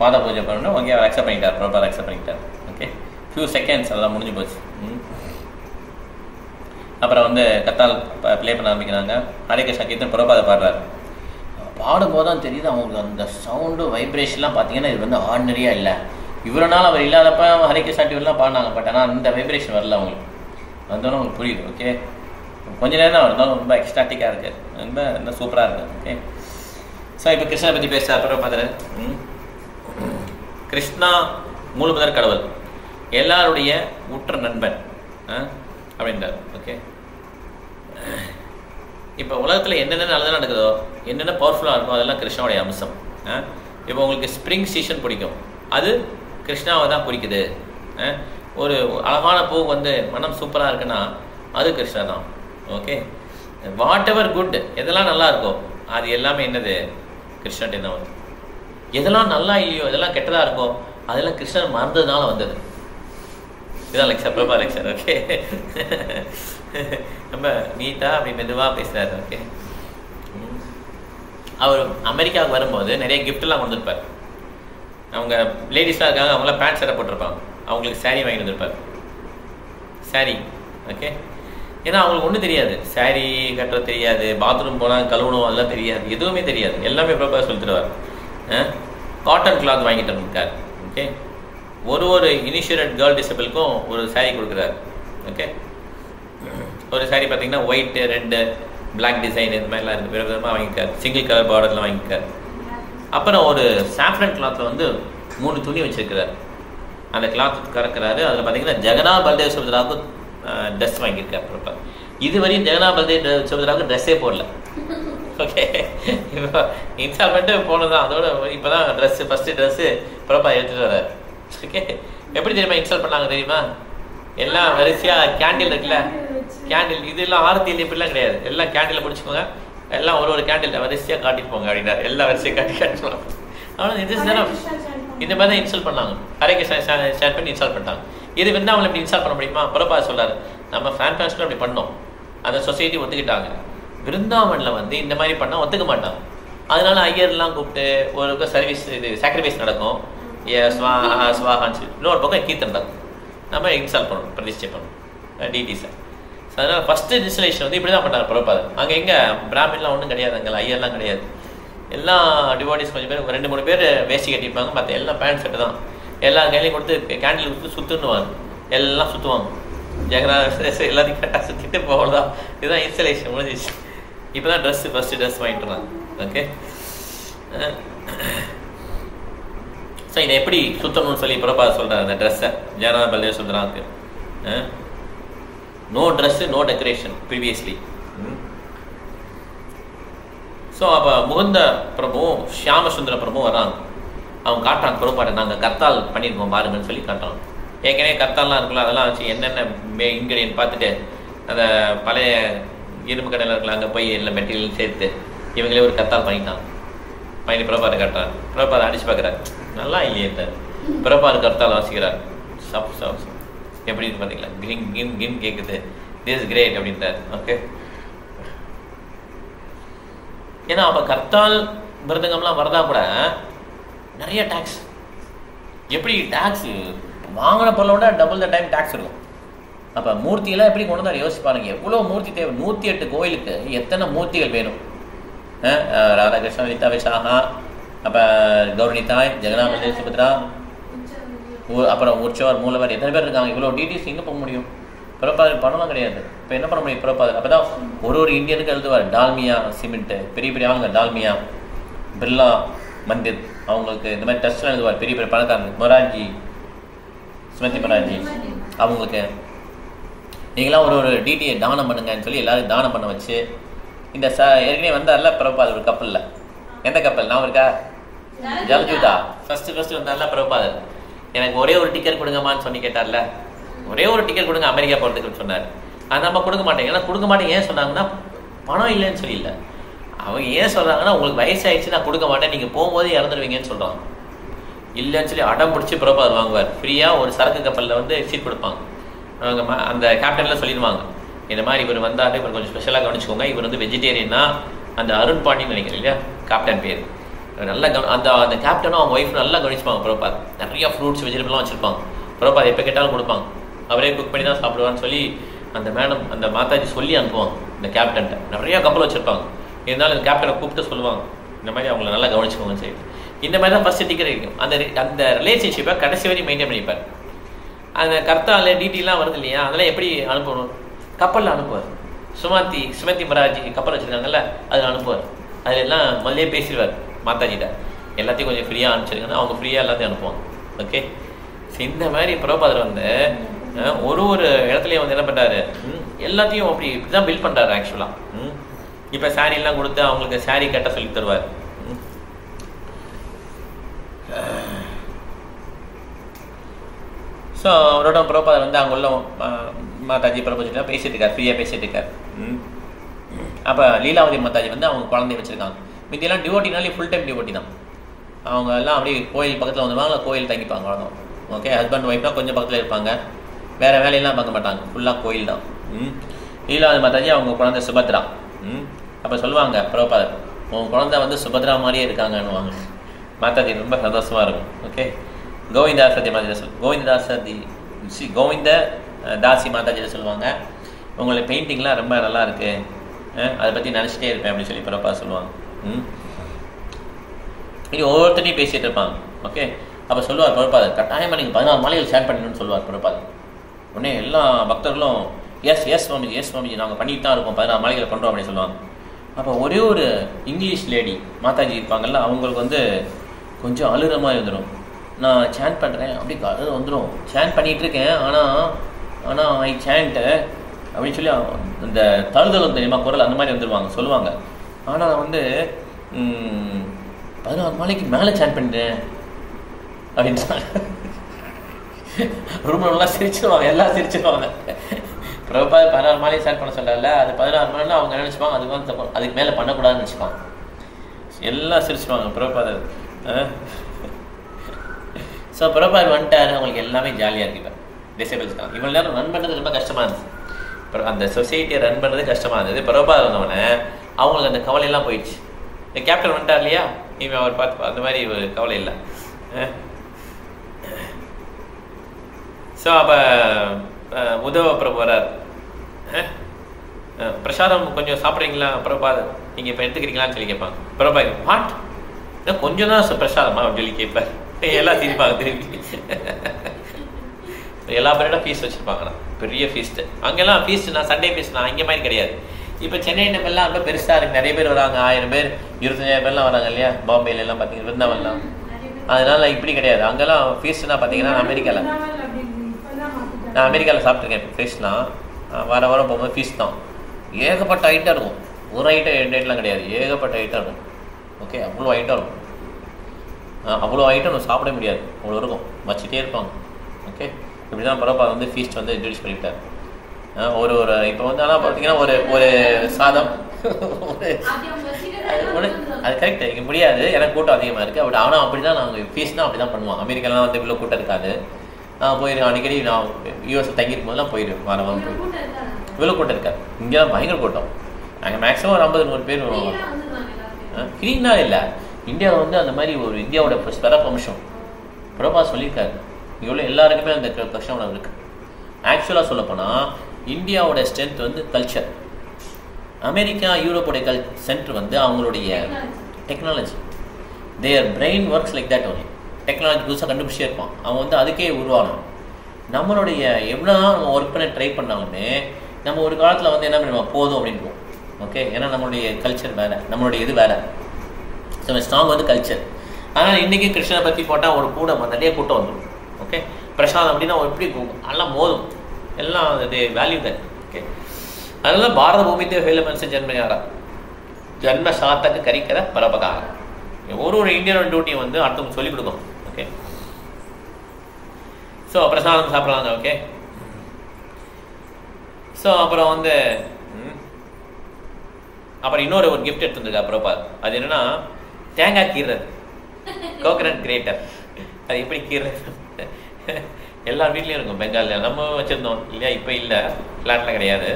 பாத பூஜை பண்ணணும். ஓகே, அவர் அக்செப்ட் பண்ணிட்டார், பிரபாதர் அக்செப்ட் பண்ணிட்டார். ஓகே, ஃபியூ செகண்ட்ஸ் அதெல்லாம் முடிஞ்சு போச்சு. அப்புறம் வந்து கத்தால் ப்ளே பண்ண ஆரம்பிக்கிறாங்க. ஹரே கிருஷ்ணா கீர்த்தன் பிரபாதர் பாடுறாரு. பாடும்போது தான் தெரியுது அவங்களுக்கு அந்த சவுண்டு வைப்ரேஷன்லாம் பார்த்தீங்கன்னா இது வந்து ஆர்டினரியாக இல்லை. இவ்வளோ நாள் அவர் இல்லாதப்ப ஹரே கிருஷ்ணா டிவிலாம் பாடினாங்க, பட் ஆனால் அந்த வைப்ரேஷன் வரல அவங்களுக்கு. வந்தோன்னே உங்களுக்கு புரியுது. ஓகே, கொஞ்ச நேரம் தான் இருந்தாலும் ரொம்ப எக்ஸ்டாட்டிக்காக இருக்குது, ரொம்ப சூப்பராக இருக்குது. ஓகே, ஸோ இப்போ கிருஷ்ணனை பற்றி பேசுகிற பிரபாதர். கிருஷ்ணா மூலமுதற் கடவுள், எல்லாருடைய உற்ற நண்பன் அப்படின்றார். ஓகே, இப்போ உலகத்தில் என்னென்ன நல்லதாக நடக்குதோ, என்னென்ன பவர்ஃபுல்லாக இருக்கும், அதெல்லாம் கிருஷ்ணாவுடைய அம்சம். இப்போ உங்களுக்கு ஸ்ப்ரிங் சீசன் பிடிக்கும், அது கிருஷ்ணாவை தான் குறிக்குது. ஒரு அழகான பூ வந்து மனம் சூப்பராக இருக்குன்னா அது கிருஷ்ணா தான். ஓகே, வாட் எவர் குட், எதெல்லாம் நல்லா இருக்கோ அது எல்லாமே என்னது, கிருஷ்ணன்ட்டே தான் வந்து. எதெல்லாம் நல்லா இல்லையோ, எதெல்லாம் கெட்டதாக இருக்கோ அதெல்லாம் கிருஷ்ணன் மறந்ததுனால வந்தது. இதுதான் லெக்சர், பிரபா லெக்சர். ஓகே, ரொம்ப நீட்டாக அப்படி மெதுவாக பேசுகிறாரு. ஓகே, அவர் அமெரிக்காவுக்கு வரும்போது நிறைய கிஃப்ட்லாம் கொடுத்துருப்பார். அவங்க லேடிஸ்லாம் இருக்காங்க, அவங்களாம் பேண்ட் சட்டை போட்டிருப்பாங்க, அவங்களுக்கு சாரீ வாங்கி வந்துருப்பார். சாரீ ஓகே. ஏன்னா அவங்களுக்கு ஒன்றும் தெரியாது, சாரீ கட்டுறது தெரியாது, பாத்ரூம் போனால் கழுவணும் அதெல்லாம் தெரியாது, எதுவுமே தெரியாது. எல்லாமே ப்ராப்பராக சொல்லி தருவார். காட்டன் கிளாத் வாங்கிட்டு இருக்கார். ஓகே. ஒரு இனிஷியேட்டட் கேர்ள் டிசபிளுக்கும் ஒரு சாரீ கொடுக்குறாரு. ஓகே. ஒரு சாரீ பார்த்தீங்கன்னா ஒயிட்டு, ரெட்டு, பிளாக் டிசைன் இந்த மாதிரிலாம் இருக்குது, விதவிதமாக வாங்கிக்கார். Single colour பார்டர்லாம் வாங்கிக்கார். அப்புறம் ஒரு சாஃப்ரன் கிளாத்தில் வந்து 3 துணி வச்சுருக்கிறார். அந்த கிளாத் கறக்கிறாரு. அதில் பார்த்தீங்கன்னா ஜெகநாத் பல்தேவ் சுபத்ராவுக்கு ட்ரெஸ் வாங்கியிருக்கார் ப்ராப்பர். இதுவரையும் ஜெகநாத் பல்தேவ் சுபத்ராவுக்கு ட்ரெஸ்ஸே போடல. ஓகே. இப்போ இன்ஸ்டால்மெண்ட்டு போனதான், அதோட இப்போ தான் ஃபஸ்ட்டு ட்ரெஸ்ஸு ப்ராப்பராக எடுத்துகிட்டு வர்றாரு. ஓகே. எப்படி தெரியுமா இன்ஸ்டால் பண்ணாங்க தெரியுமா? எல்லாம் வரிசையாக கேண்டில் இருக்குல்ல, கேண்டில் இதெல்லாம் ஆரத்தியில் இப்படிலாம் கிடையாது, எல்லாம் கேண்டில் பிடிச்சிக்கோங்க, எல்லாம் ஒரு கேண்டில் வரிசையாக காட்டிட்டு போங்க அப்படின்னாரு. எல்லா வரிசையாக காட்டிட்டு ஆனால் இது இந்த மாதிரி தான் இன்ஸ்டால் பண்ணாங்க. ஹரே கிருஷ்ணா ஷேர் பண்ணி இன்ஸ்டால் பண்ணிட்டாங்க. இது வந்து அவங்களை இப்படி இன்ஸ்டால் பண்ண முடியுமா? பிரபா சொல்கிறார், நம்ம ஃபேன் ஃபேன்ஸ்லாம் அப்படி பண்ணோம், அந்த சொசைட்டி ஒத்துக்கிட்டாங்க. விருந்தாவனில் வந்து இந்த மாதிரி பண்ணால் ஒத்துக்க மாட்டாங்க. அதனால ஐயர்லாம் கூப்பிட்டு ஒரு சர்வீஸ் இது சாக்ரிஃபைஸ் நடக்கும், ஸ்வாஹான்னு சொல்லி இன்னொரு பக்கம் கீர்த்தன் நடக்கும். நம்ம இன்ஸ்டால் பண்ணணும், பிரதிஷ்டை பண்ணணும் டிடிஸை. அதனால் ஃபஸ்ட்டு இன்ஸ்டலேஷன் வந்து இப்படி தான் பண்ணார் பிரபாத். அங்கே எங்கே பிராமின்லாம் ஒன்றும் கிடையாது, அங்கே ஐயர்லாம் கிடையாது. எல்லாம் டிவோட்டிஸ் கொஞ்சம் பேர் 2-3 பேர் வேஷ்டி கட்டியிருப்பாங்க, மற்ற எல்லாம் பேண்ட் செட்டு தான். எல்லா கையிலையும் கொடுத்து கேண்டில் கொடுத்து சுற்றுன்னுவாங்க, எல்லாம் சுற்றுவாங்க. ஜெகநாத் எல்லாத்தையும் கரெக்டாக சுற்றிட்டு போகலாம். இதுதான் இன்ஸ்டலேஷன் முடிஞ்சிச்சு. இப்போ தான் ஃபஸ்ட்டு ட்ரெஸ் வாங்கிட்டுறாங்க. ஓகே. ஸோ இதை எப்படி சுற்றணும்னு சொல்லி பிரபாத் சொல்கிறார். அந்த ட்ரெஸ்ஸை ஜெகநாத் பல்தேவ் சுந்தராவுக்கு no dress, no decoration previously. So அப்போ முகுந்த பிரபுவும் ஷியாமசுந்தர பிரபுவும் வர்றாங்க. அவங்க காட்டுறாங்க பிரபாட்டை, நாங்கள் கர்த்தால் பண்ணியிருக்கோம் பாருங்கன்னு சொல்லி காட்டுறாங்க. ஏற்கனவே கர்த்தால்லாம் இருக்குல்ல, அதெல்லாம் வச்சு என்னென்ன இன்க்ரீடியன்ட் பார்த்துட்டு அந்த பழைய இரும்பு கடையில் இருக்கலாம், அங்கே போய் எல்லா மெட்டீரியல் சேர்த்து இவங்களே ஒரு கர்த்தால் பண்ணிட்டாங்க. பண்ணி பிரபாத்தை காட்டுறாங்க. பிரபாத்தை அடிச்சு பார்க்குறாரு, நல்லா இல்லையே சார். பிரபாத் கர்த்தால் வாசிக்கிறார். எப்படி இருக்கு பார்த்தீங்களா, கின் கின் கின் கேட்குது, திஸ் இஸ் கிரேட் அப்படின்றார். ஓகே. ஏன்னா அப்போ கர்த்தால் மிருதங்கம்லாம் வரதா கூட நிறைய டேக்ஸ். எப்படி டேக்ஸ் வாங்கின பொருளோட டபுள் த டைம் டேக்ஸ் இருக்கும். அப்போ மூர்த்தியெல்லாம் எப்படி கொண்டு வந்தார் யோசிச்சு பாருங்க. எவ்வளோ மூர்த்தி தேவை? 108 கோயிலுக்கு எத்தனை மூர்த்திகள் வேணும்? ராதாகிருஷ்ண விதா விசாகா, அப்போ கௌரணிதாய், ஜெகநாத் பல்தேவ் சுபத்ரா, அப்புறம் உற்சவர், மூலவர், எத்தனை பேர் இருக்காங்க? இவ்வளோ டீட்டெயில்ஸ் எங்கே போக முடியும்? பிரபாத் பணம்லாம் கிடையாது. இப்போ என்ன பண்ண முடியும் பிரபாத்? அப்போ தான் ஒரு இந்தியனுக்கு எழுதுவார். டால்மியா சிமெண்ட்டு, பெரிய பெரிய ஆளுங்க, டால்மியா, பிர்லா மந்திர், அவங்களுக்கு இந்த மாதிரி டெஸ்ட்லாம் எழுதுவார். பெரிய பெரிய பணக்காரங்க, மொரார்ஜி, ஸ்மிருதி மொரார்ஜி, அவங்களுக்கு நீங்களாம் ஒரு டிடியை தானம் பண்ணுங்கன்னு சொல்லி எல்லாரும் தானம் பண்ண வச்சு இந்த ஏற்கனவே வந்தார்ல பிரபாத் ஒரு கப்பலில். எந்த கப்பல் நான் இருக்கா? ஜல்ஜூதா. ஃபஸ்ட்டு வந்தார்ல பிரபாத். எனக்கு ஒரே ஒரு டிக்கெட் கொடுங்கம்மான்னு சொல்லி கேட்டார்ல, ஒரே ஒரு டிக்கெட் கொடுங்க அமெரிக்கா போகிறதுக்குன்னு சொன்னார். அது நம்ம கொடுக்க மாட்டேங்க. ஏன்னா கொடுக்க மாட்டேங்க ஏன் சொன்னாங்கன்னா பணம் இல்லைன்னு சொல்லல. அவங்க ஏன் சொல்கிறாங்கன்னா உங்களுக்கு வயசாகிடுச்சு, நான் கொடுக்க மாட்டேன், நீங்கள் போகும்போது இறந்துடுவீங்கன்னு சொல்கிறாங்க. இல்லைன்னு சொல்லி அடம் பிடிச்சி பிரபாத் வாங்குவார். ஃப்ரீயாக ஒரு சரக்கு கப்பலில் வந்து சீட் கொடுப்பாங்க. அவங்க அந்த கேப்டனில் சொல்லிடுவாங்க, இந்த மாதிரி இவர் வந்தார், இவர் கொஞ்சம் ஸ்பெஷலாக கவனிச்சுக்கோங்க, இவர் வந்து வெஜிடேரியன்னா, அந்த அருண் பாண்டின்னு நினைக்கிறேன் இல்லையா கேப்டன் பேர், நல்லா அந்த கேப்டனும் அவங்க ஒய்ஃப் நல்லா கவனிச்சுப்பாங்க. பிரபாத் நிறைய ஃப்ரூட்ஸ் வெஜிடபிள்லாம் வச்சுருப்பாங்க. பிரபாத் எப்போ கேட்டாலும் கொடுப்பாங்க, அவரே குக் பண்ணி தான் சாப்பிடுவான்னு சொல்லி அந்த மேடம் அந்த மாதாஜி சொல்லி அனுப்புவாங்க. இந்த கேப்டன்ட்ட நிறைய கப்பல் வச்சுருப்பாங்க. இருந்தாலும் இந்த கேப்டனை கூப்பிட்டு சொல்லுவாங்க, இந்த மாதிரி அவங்கள நல்லா கவனிச்சுக்கோங்கன்னு சொல்லி. இந்த மாதிரி தான் ஃபஸ்ட்டு டிக்கெட் இருக்கும். அந்த ரிலேஷன்ஷிப்பை கடைசி வரையும் மெயின்டைன் பண்ணிப்பார். அந்த கர்த்தால டிடிலாம் வருது இல்லையா, அதெல்லாம் எப்படி அனுப்பணும்? கப்பலில் அனுப்புவார். சுமதி மராஜி கப்பல் வச்சுருக்காங்கல்ல, அதில் அனுப்புவார். அதில் எல்லாம் முதலே பேசிடுவார் மாதாஜிட்ட, எல்லாத்தையும் கொஞ்சம் ஃப்ரீயாக அனுப்பிச்சிருங்கன்னா அவங்க ஃப்ரீயாக எல்லாத்தையும் அனுப்புவாங்க. ஓகே. ஸோ இந்த மாதிரி பிரபாதர் வந்து ஒரு இடத்துலையும் வந்து என்ன பண்ணுறாரு, எல்லாத்தையும் அப்படி தான் பில்ட் பண்ணுறாரு ஆக்சுவலாக. இப்போ சாரீலாம் கொடுத்து அவங்களுக்கு சாரீ கட்ட சொல்லி தருவார். ஸோ அவரோட பிரபாதர் வந்து அங்கே உள்ள மாதாஜி பிரபுஜிட்ட பேசிட்டு இருக்கார், ஃப்ரீயாக பேசிட்டு இருக்கார். அப்போ லீலாவதி மாதாஜி வந்து அவங்க குழந்தைய வச்சுருக்காங்க. மீதியெல்லாம் டிவோட்டினாலே ஃபுல் டைம் டிவோட்டி தான். அவங்க எல்லாம் அப்படியே கோயில் பக்கத்தில் வந்துடுவாங்க, கோயில் தங்கிப்பாங்க அவ்வளோதான். ஓகே. ஹஸ்பண்ட் ஒய்ஃப்லாம் கொஞ்சம் பக்கத்தில் இருப்பாங்க, வேறு வேலையெல்லாம் பார்க்க மாட்டாங்க, ஃபுல்லாக கோயில் தான். லீலாவதி மாதாஜி அவங்க குழந்தை சுபத்ரா. அப்போ சொல்லுவாங்க பிரபாதர், உன் குழந்தை வந்து சுபத்ரா மாதிரியே இருக்காங்கன்னுவாங்க. மாதாஜி ரொம்ப சந்தோஷமாக இருக்கும். ஓகே, கோவிந்தாசதி மாதிரி கோவிந்தாசதி கோவிந்த தாசி மாதாஜியில் சொல்லுவாங்க, உங்களை பெயிண்டிங்லாம் ரொம்ப நல்லா இருக்குது, அதை பற்றி நினச்சிட்டே இருப்பேன் அப்படின்னு சொல்லி பிரபா சொல்லுவாங்க. இது ஒவ்வொருத்தனையும் பேசிகிட்டு இருப்பாங்க. ஓகே, அப்போ சொல்லுவார் பிரபாதர், கட்டாயமாக நீங்கள் 14 மாலைகள் ஷேர் பண்ணணும்னு சொல்லுவார் பிரபாதர். உடனே எல்லா பக்தர்களும் எஸ் சுவாமிஜி, எஸ் சுவாமிஜி, நாங்கள் பண்ணிட்டு தான் இருக்கோம், 14 மாலைகள் பண்ணுறோம் அப்படின்னு சொல்லுவாங்க. அப்போ ஒரே ஒரு இங்கிலீஷ் லேடி மாதாஜி இருப்பாங்கல்ல, அவங்களுக்கு வந்து கொஞ்சம் அழுகிற மாதிரி வந்துடும். நான் சேன் பண்ணுறேன் அப்படி அழுது வந்துடும், சேன் பண்ணிகிட்டு இருக்கேன், ஆனால் ஐ சேன்ட்டு அப்படின்னு சொல்லி இந்த தழுதலும் தெரியுமா குரல் அந்த மாதிரி வந்துடுவாங்க சொல்லுவாங்க. ஆனால் நான் வந்து 14 மாலைக்கு மேலே சேன் பண்ணிட்டேன் அப்படின்னு ரொம்ப நல்லா சிரிச்சிருவாங்க, எல்லாம் சிரிச்சிருவாங்க. பிரபா 14 மாலையை சேன் பண்ண சொல்லல, அது 14 மாலைன்னா அவங்க நினச்சிப்பாங்க அதுக்கு வந்து அதுக்கு மேலே பண்ணக்கூடாதுன்னு நினச்சிப்பாங்க. எல்லாம் சிரிச்சிருவாங்க பிரபாதர். ஸோ பிரபாதர் வந்துட்டாரு, அவங்களுக்கு எல்லாமே ஜாலியாக இருக்கு. இப்போ டிசேபிள்ஸ்லாம் இவ்வளோ நேரம் ரன் பண்ணுறது ரொம்ப கஷ்டமாக இருந்துச்சு, அந்த சொசைட்டியை ரன் பண்ணுறது கஷ்டமாக இருந்தது. பிரபாதர் வந்தவொடனே அவங்களுக்கு அந்த கவலையெல்லாம் போயிடுச்சு. இந்த கேப்டன் வந்துட்டார் இல்லையா, இவன் அவர் பார்த்து அந்த மாதிரி ஒரு கவலை இல்லை. ஸோ அப்போ உதவ பிரபு வரார். பிரசாதம் கொஞ்சம் சாப்பிட்றீங்களா பிரபாதர், நீங்கள் இப்போ எடுத்துக்கிறீங்களான்னு சொல்லி கேட்பாங்க. பிரபா வாட், கொஞ்சம் தான் பிரசாதமா அப்படின்னு சொல்லி கேட்பார். எல்லாம் திருப்பாங்க திரும்பி. எல்லா பேரோட ஃபீஸ் வச்சுருப்பாங்கண்ணா, பெரிய ஃபீஸ்ட்டு. அங்கெல்லாம் ஃபீஸ்ட்டு நான் சண்டே ஃபீஸ்னா இங்கே மாதிரி கிடையாது. இப்போ சென்னை நம்பெல்லாம் ரொம்ப பெருசாக இருக்குது, நிறைய பேர் வராங்க, 1000 பேர் 25,000 பேர்லாம் வராங்க இல்லையா, பாம்பேலாம் பார்த்தீங்கன்னா விருந்தாவெல்லாம். அதனால இப்படி கிடையாது. அங்கெல்லாம் ஃபீஸ்ட்னா பார்த்தீங்கன்னா நான் அமெரிக்காவில் சாப்பிட்ருக்கேன். இப்போ ஃபீஸ்லாம் வாரம் போகும்போது ஃபீஸ் தான் ஏகப்பட்ட ஐட்டம் இருக்கும். ஒரு ஐட்டம் 2 ஐட்டம்லாம் கிடையாது, ஏகப்பட்ட ஐட்டம் இருக்கும். ஓகே, அவ்வளோ ஐட்டம் இருக்கும். அவ்வளோ ஐட்டம் நம்ம சாப்பிட முடியாது, அவ்வளோ இருக்கும், வச்சுட்டே இருப்பாங்க. ஓகே, இப்படி தான் பிரபா வந்து ஃபீஸ்ட் வந்து இன்ட்ரடியூஸ் பண்ணிவிட்டார். ஒரு இப்போ வந்து ஆனால் பார்த்தீங்கன்னா ஒரு சாதம் அது கரெக்டு, இங்கே முடியாது, எனக்கு கூட்டம் அதிகமாக இருக்குது. அப்படி ஆனால் அப்படி தான் நாங்கள் ஃபீஸ்னால் அப்படி தான் பண்ணுவோம். அமெரிக்காலாம் வந்து இவ்வளோ கூட்டம் இருக்காது. நான் போயிருக்கேன் அடிக்கடி, நான் யூஎஸ் தங்கியிருக்கும் போதெல்லாம் போயிடுவேன், வாரம் போய். இவ்வளோ கூட்டம் இருக்காது, இங்கே தான் பயங்கர கூட்டம். நாங்கள் மேக்ஸிமம் ஒரு 50-100 பேர் வருவாங்க. ஃப்ரீனா இல்லை, இந்தியாவில் வந்து அந்த மாதிரி ஒரு இந்தியாவோட ஸ்பெரப் அம்சம் பிரபா சொல்லியிருக்காரு. இவ்வளோ எல்லாருக்குமே அந்த கஷ்டம் இருக்குது. ஆக்சுவலாக சொல்லப்போனால் இந்தியாவோட ஸ்ட்ரென்த் வந்து கல்ச்சர். அமெரிக்கா யூரோப்போடைய சென்டர் வந்து அவங்களுடைய technology. There brain works like that only. Technology புதுசாக கண்டுபிடிச்சே இருப்பான் அவன், வந்து அதுக்கே உருவாகணும். நம்மளுடைய எவ்வளோ நம்ம ஒர்க் பண்ண ட்ரை பண்ணாலுமே நம்ம ஒரு காலத்தில் வந்து என்ன பண்ணுவோம், போதும் அப்படின்வோம். ஓகே, ஏன்னா நம்மளுடைய கல்ச்சர் வேறு, நம்மளுடைய இது வேறு. ஸோ ஸ்ட்ராங் வந்து கல்ச்சர். ஆனால் இன்றைக்கி கிருஷ்ணனை பற்றி போட்டால் ஒரு நிறைய கூட்டம் வந்துடும். ஓகே, பிரசாதம் அப்படின்னா எப்படி எல்லாம் மோதும், எல்லாம் அது வேல்யூ தான். ஓகே, அதனால பாரத பூமித்தே ஃபெயில மனுஷன் ஜென்மையாரா ஜென்ம சாத்தக்கு கரிக்கிற பரபகாரம். ஒரு இந்தியனோட டியூட்டியை வந்து அடுத்தவங்க சொல்லிக் கொடுக்கணும். ஓகே, ஸோ பிரசாதம் சாப்பிட்றாங்க. ஓகே, ஸோ அப்புறம் வந்து அப்புறம் இன்னொரு கிஃப்ட் எடுத்துருக்கா பிரபாத். அது என்னன்னா தேங்காய் கீறது, கோகனட் கிரேட்டர். அது எப்படி கீறது எல்லார் வீட்லேயும் இருக்கும் பெங்காலில். நம்ம வச்சுருந்தோம் இல்லையா, இப்போ இல்லை, ஃப்ளாட்டில் கிடையாது.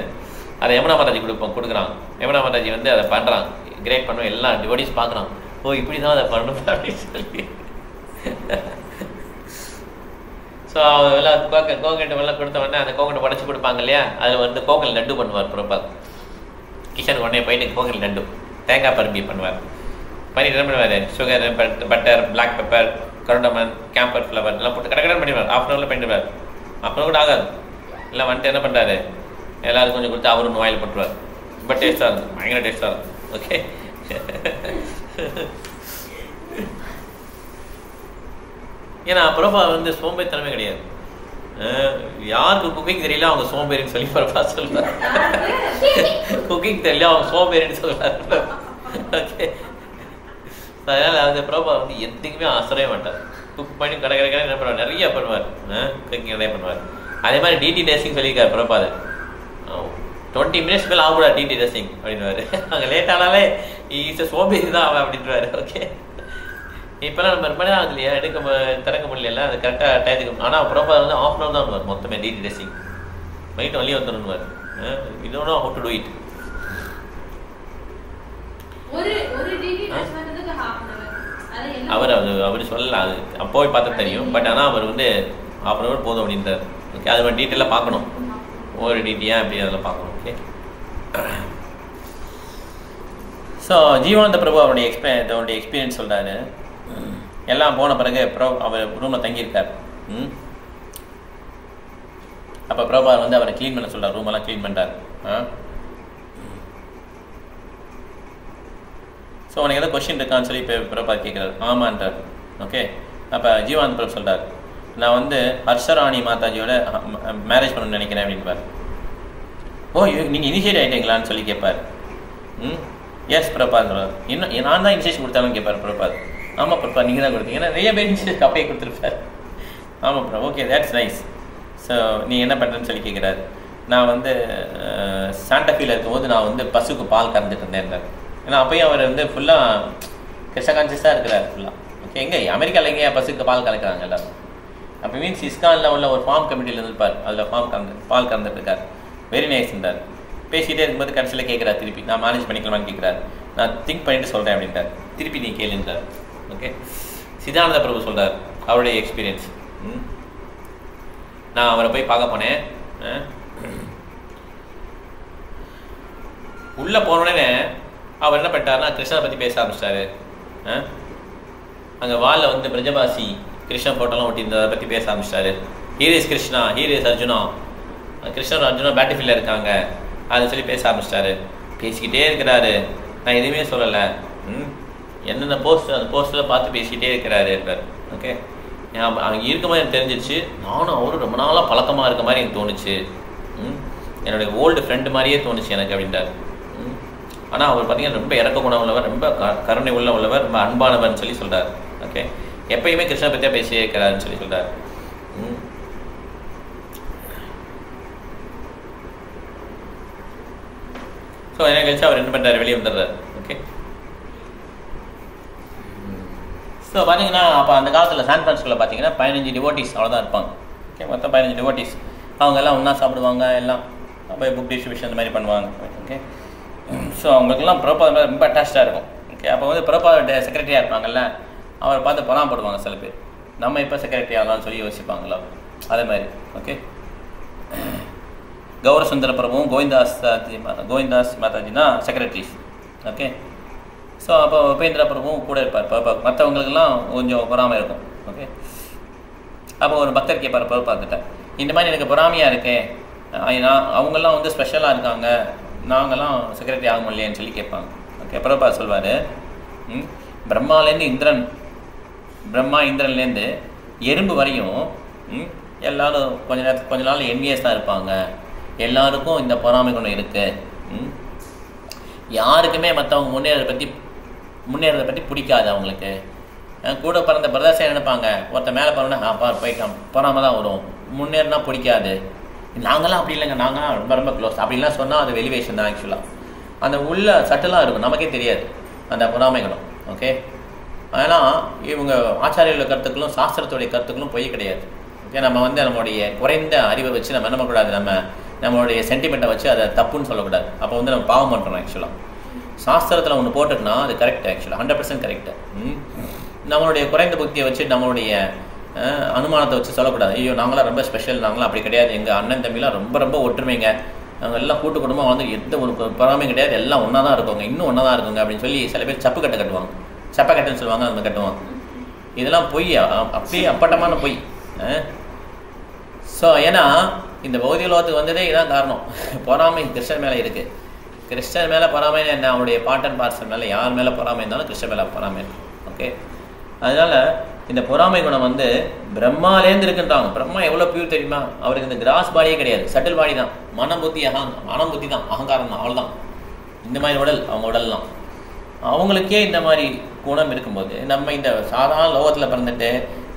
அதை யமுனா மாதாஜி கொடுக்குறாங்க. யமுனா மாதாஜி வந்து அதை பண்ணுறாங்க, கிரேட் பண்ணுவோம். எல்லா டிவோடிஸ் பார்க்குறாங்க, ஓ இப்படி தான் அதை பண்ணணும் அப்படின்னு சொல்லி. ஸோ எல்லாம் கோகனட் எல்லாம் கொடுத்த உடனே அந்த கோகனட் உடச்சி கொடுப்பாங்க இல்லையா, அதில் வந்து கோகனட் லட்டு பண்ணுவார் பிரபாத். கிஷனுக்கு உடனே போயிட்டு கோகனட் லட்டு தேங்காய் பருப்பி பண்ணுவார். பண்ணிட்டு என்ன பண்ணுவார், sugar, butter, black pepper, cardamom, camphor flower எல்லாம் போட்டு கடை பண்ணிடுவார். ½ பண்ணிடுவார். அப்புறம் கூட ஆகாது. இல்லை வந்துட்டு என்ன பண்ணுறாரு, எல்லாருக்கும் கொஞ்சம் கொடுத்து அவரும் வாயில் போட்டுருவார். ரொம்ப டேஸ்ட்டாக இருக்கும், பயங்கர டேஸ்ட்டாக இருக்கும். ஓகே, ஏன்னா பிரபா வந்து சோம்பேறித்தனமே கிடையாது. யாருக்கு குக்கிங் தெரியல அவங்க சோம்பேறின்னு சொல்லி பிரபா சொல்லுவார். குக்கிங் தெரியல அவங்க சோம்பேறின்னு சொல்லுவார். ஓகே, அதனால் அந்த பிரபா வந்து எதுக்குமே அசரவே மாட்டார். குக் பண்ணி கடை என்ன பண்ணுவார், நிறைய பண்ணுவார். குக்கிங் நிறைய பண்ணுவார். அதே மாதிரி டிடி டேஸ்டிங் சொல்லியிருக்காரு பிரபா. 20 minutes மேலே ஆகக்கூடா டிடி டேஸ்டிங் அப்படின்வார். அங்கே லேட் ஆனாலே ஈஸியாக சோம்பேறி தான் அவன் அப்படின்வார். ஓகே, இப்போலாம் நம்ம ரொம்ப நேரம் ஆகுது இல்லையா, திறக்க முடியல, அது கரெக்டாக டயத்துக்கு. ஆனால் பிரபா வந்து ½ hour தான் பண்ணுவார் மொத்தமே டிடி டேஸ்டிங். மைண்ட் வழியே வந்துடுவார். இது ஒன்றும் ஹவு டு டூ இட். அவர் சொல்லல, அது அப்போவே பார்த்து தெரியும். பட் ஆனால் அவர் வந்து ½ hour போதும் அப்படின்றார். ஓகே, அது மாதிரி டீட்டெயிலாக பார்க்கணும், ஒவ்வொரு டீட்டெயிலாக அப்படி அதில் பார்க்கணும். ஓகே, ஸோ ஜீவானந்த பிரபு அவருடைய எக்ஸ்பீரியன்ஸ் சொல்கிறாரு. எல்லாம் போன பிறகு அவர் ரூமில் தங்கியிருக்கார். அப்போ பிரபார் வந்து அவரை க்ளீன் பண்ண சொல்கிறார், ரூமெல்லாம் க்ளீன் பண்ணுறார். ஸோ உனக்கு எதாவது கொஸ்டின் இருக்கான்னு சொல்லி இப்போ பிரபார் கேட்குறாரு. ஆமான்றார். ஓகே, அப்போ ஜீவானந்த பிரபு சொல்கிறார், நான் வந்து ஹர்ஷராணி மாதாஜியோட மேரேஜ் பண்ணணும்னு நினைக்கிறேன் அப்படின்பார். ஓ, நீங்கள் இனிஷியேட் ஆகிட்டீங்களான்னு சொல்லி கேட்பார். எஸ் பிரபாத் சொல்கிறார். இன்னும் நான் தான் இனிஷியேஷன் கொடுத்தாலும் கேட்பார் பிரபாத். ஆமாம் பிரபாத், நீங்கள் தான் கொடுத்தீங்க. ஏன்னா நிறைய பேர் இனிஷியேஷன் அப்பயே கொடுத்துருப்பார். ஆமாம் Prabha, okay, that's nice. So நீ என்ன பண்ணுறேன்னு சொல்லி கேட்குறாரு. நான் வந்து சாண்டாஃபீல இருக்கும்போது நான் வந்து பசுக்கு பால் கறந்துட்டு இருந்தேன். ஏன்னா அப்பயும் அவர் வந்து ஃபுல்லாக கிருஷ்ண கான்சியஸாக இருக்கிறார் ஃபுல்லாக. ஓகே, எங்கே அமெரிக்காவில் எங்கேயா பசுக்கு பால் கலக்கிறாங்க எல்லாரும்? அப்போ மீன்ஸ் இஸ்கானில் உள்ள ஒரு ஃபார்ம் கமிட்டியில் இருந்திருப்பார், அதில் பால் கறந்துட்டு இருக்கார். வெரி நைஸ் இருந்தார். பேசிகிட்டே இருக்கும்போது கடைசியில் கேட்குறாரு திருப்பி, நான் மேனேஜ் பண்ணிக்கலாமான்னு கேட்குறாரு. நான் திங்க் பண்ணிட்டு சொல்கிறேன் அப்படின்றார். திருப்பி நீ கேளுன்றார். ஓகே, சிதானந்த பிரபு சொல்கிறார் அவருடைய எக்ஸ்பீரியன்ஸ். நான் அவரை போய் பார்க்க போனேன். உள்ளே போனோடனே அவர் என்ன பண்ணிட்டாருன்னா கிருஷ்ணனை பற்றி பேச ஆரம்பிச்சிட்டாரு. அங்கே வாலில் வந்து பிரஜபாசி கிருஷ்ணன் ஃபோட்டோலாம் ஒட்டியிருந்ததை பற்றி பேச ஆரம்பிச்சிட்டாரு. Here is Krishna, here is Arjuna, Krishnan Arjuna battle ஃபீல்டில் இருக்காங்க அதை சொல்லி பேச ஆரம்பிச்சிட்டாரு. பேசிக்கிட்டே இருக்கிறாரு. நான் எதுவுமே சொல்லலை. என்னென்ன போஸ்ட் அந்த போஸ்ட்டில் பார்த்து பேசிக்கிட்டே இருக்கிறாரு. ஓகே, அங்கே இருக்கும்போது எனக்கு தெரிஞ்சிச்சு, நானும் அவரும் ரொம்ப நாளாக பழக்கமாக இருக்க மாதிரி எனக்கு தோணுச்சு. என்னுடைய ஓல்டு ஃப்ரெண்டு மாதிரியே தோணுச்சு எனக்கு அப்படின்றார். ஆனால் அவர் பார்த்தீங்கன்னா ரொம்ப இறக்க குணம் உள்ளவர், ரொம்ப கருணை உள்ளவர், ரொம்ப அன்பானவர்னு சொல்லி சொல்கிறார். ஓகே, எப்பயுமே கிருஷ்ணனை பற்றியாக பேசி இருக்கிறாருன்னு சொல்லி சொல்கிறார். ஸோ என்ன கழிச்சு அவர் என்ன பண்ணுறாரு, வெளியே வந்துடுறாரு. ஓகே, ஸோ பார்த்தீங்கன்னா அப்போ அந்த காலத்தில் சான் ஃப்ரான்சிஸ்கோவில் பார்த்தீங்கன்னா 15 டிவோட்டிஸ் அவ்வளோதான் இருப்பாங்க. ஓகே, மொத்தம் 15 டிவோட்டிஸ். அவங்க எல்லாம் ஒன்றா சாப்பிடுவாங்க, எல்லாம் போய் புக் டிஸ்ட்ரிபியூஷன் இந்த மாதிரி பண்ணுவாங்க. ஓகே, ஸோ அவங்களுக்குலாம் பிரபாத் மேலே ரொம்ப அட்டாச்சாக இருக்கும். ஓகே, அப்போ வந்து பிரபாத் செக்ரட்டரியாக இருப்பாங்கல்ல, அவரை பார்த்து பொறாமப்படுவாங்க சில பேர். நம்ம இப்போ செக்ரட்டரி ஆகலாம்னு சொல்லி யோசிப்பாங்களா, அதே மாதிரி. ஓகே, கௌரசுந்தர பிரபுவும் கோவிந்தாஸ் மாதாஜினா செக்ரட்டரிஸ். ஓகே, ஸோ அப்போ உபேந்திர பிரபுவும் கூட இருப்பார். மற்றவங்களுக்கெல்லாம் கொஞ்சம் பொறாமை இருக்கும். ஓகே, அப்போ ஒரு பக்தர் கேட்பார் பிரபாத்கிட்ட, இந்த மாதிரி எனக்கு பொறாமையாக இருக்கே, அவங்கெல்லாம் வந்து ஸ்பெஷலாக இருக்காங்க, நாங்கள்லாம் செக்ரட்டரி ஆக முடியலையேன்னு சொல்லி கேட்பாங்க. ஓகே, பிரபாத் சொல்வார், பிரம்மா இந்திரன்லேருந்து எறும்பு வரையும் எல்லோரும் கொஞ்ச நாள் என்விஎஸ் தான் இருப்பாங்க. எல்லாருக்கும் இந்த பொறாமை குணம் இருக்குது. யாருக்குமே மற்றவங்க முன்னேறதை பற்றி பிடிக்காது. அவங்களுக்கு கூட பிறந்த பிரதர்ஸே நினைப்பாங்க, ஒருத்த மேலே போனோன்னா போயிட்டான், பொறாமல் தான் வரும், முன்னேறினா பிடிக்காது. நாங்களாம் அப்படி இல்லைங்க, நாங்களாம் ரொம்ப ரொம்ப க்ளோஸ் அப்படின்லாம் சொன்னால் அது வெலிவேஷன் தான். ஆக்சுவலாக அந்த உள்ள சட்டலாக இருக்கும், நமக்கே தெரியாது அந்த பொறாமைகளும். ஓகே, ஆனால் இவங்க ஆச்சாரியோட கருத்துக்களும் சாஸ்திரத்துடைய கருத்துக்களும் பொய் கிடையாது. ஓகே, நம்ம வந்து நம்மளுடைய குறைந்த அறிவை வச்சு நம்ம என்ன பண்ணக்கூடாது, நம்மளுடைய சென்டிமெண்ட்டை வச்சு அதை தப்புன்னு சொல்லக்கூடாது. அப்போ வந்து நம்ம பாவம் பண்ணுறோம். ஆக்சுவலாக சாஸ்திரத்தில் ஒன்று போட்டுட்டுனா அது கரெக்டு, ஆக்சுவலாக 100% கரெக்டு. நம்மளுடைய குறைந்த புத்தியை வச்சு நம்மளுடைய அனுமானத்தை வச்சு சொல்லக்கூடாது. ஐயோ நாங்களாம் ரொம்ப ஸ்பெஷல், நாங்களாம் அப்படி கிடையாது, எங்கள் அண்ணன் தம்பிலாம் ரொம்ப ரொம்ப ஒற்றுமைங்க, நாங்கள் எல்லாம் கூட்டு குடும்பம் வந்து எந்த ஒரு பொறாமையும் கிடையாது, எல்லாம் ஒன்றா தான் இருக்கோங்க, இன்னும் ஒன்றா தான் இருக்குங்க அப்படின்னு சொல்லி சில பேர் சப்பக்கட்டை கட்டுவாங்க, சப்பக்கட்டைன்னு சொல்லுவாங்க, அந்த கட்டுவாங்க. இதெல்லாம் பொய், அப்படியே அப்பட்டமான பொய். ஸோ ஏன்னா இந்த பௌதிக லோகத்துக்கு வந்ததே இதான் காரணம். பொறாமை கிருஷ்ணன் மேலே இருக்குது. கிருஷ்ணன் மேலே பொறாமை என்ன, அவனுடைய பாட்டன் பார்சல் மேலே யார் மேலே பொறாமை இருந்தாலும் கிருஷ்ணன் மேலே பொறாமை இருக்கு. ஓகே, அதனால் இந்த பொறாமை குணம் வந்து பிரம்மாலேருந்து இருக்குன்றாங்க. பிரம்மா எவ்வளோ பியூர் தெரியுமா, அவருக்கு இந்த கிராஸ் பாடியே கிடையாது, சட்டில் பாடி தான், மனம் புத்தி தான், அகங்காரம் தான், அவ்வளோதான். இந்த மாதிரி உடல் அவங்க உடல்லாம். அவங்களுக்கே இந்த மாதிரி குணம் இருக்கும்போது நம்ம இந்த சாதாரண லோகத்தில் பிறந்துட்டு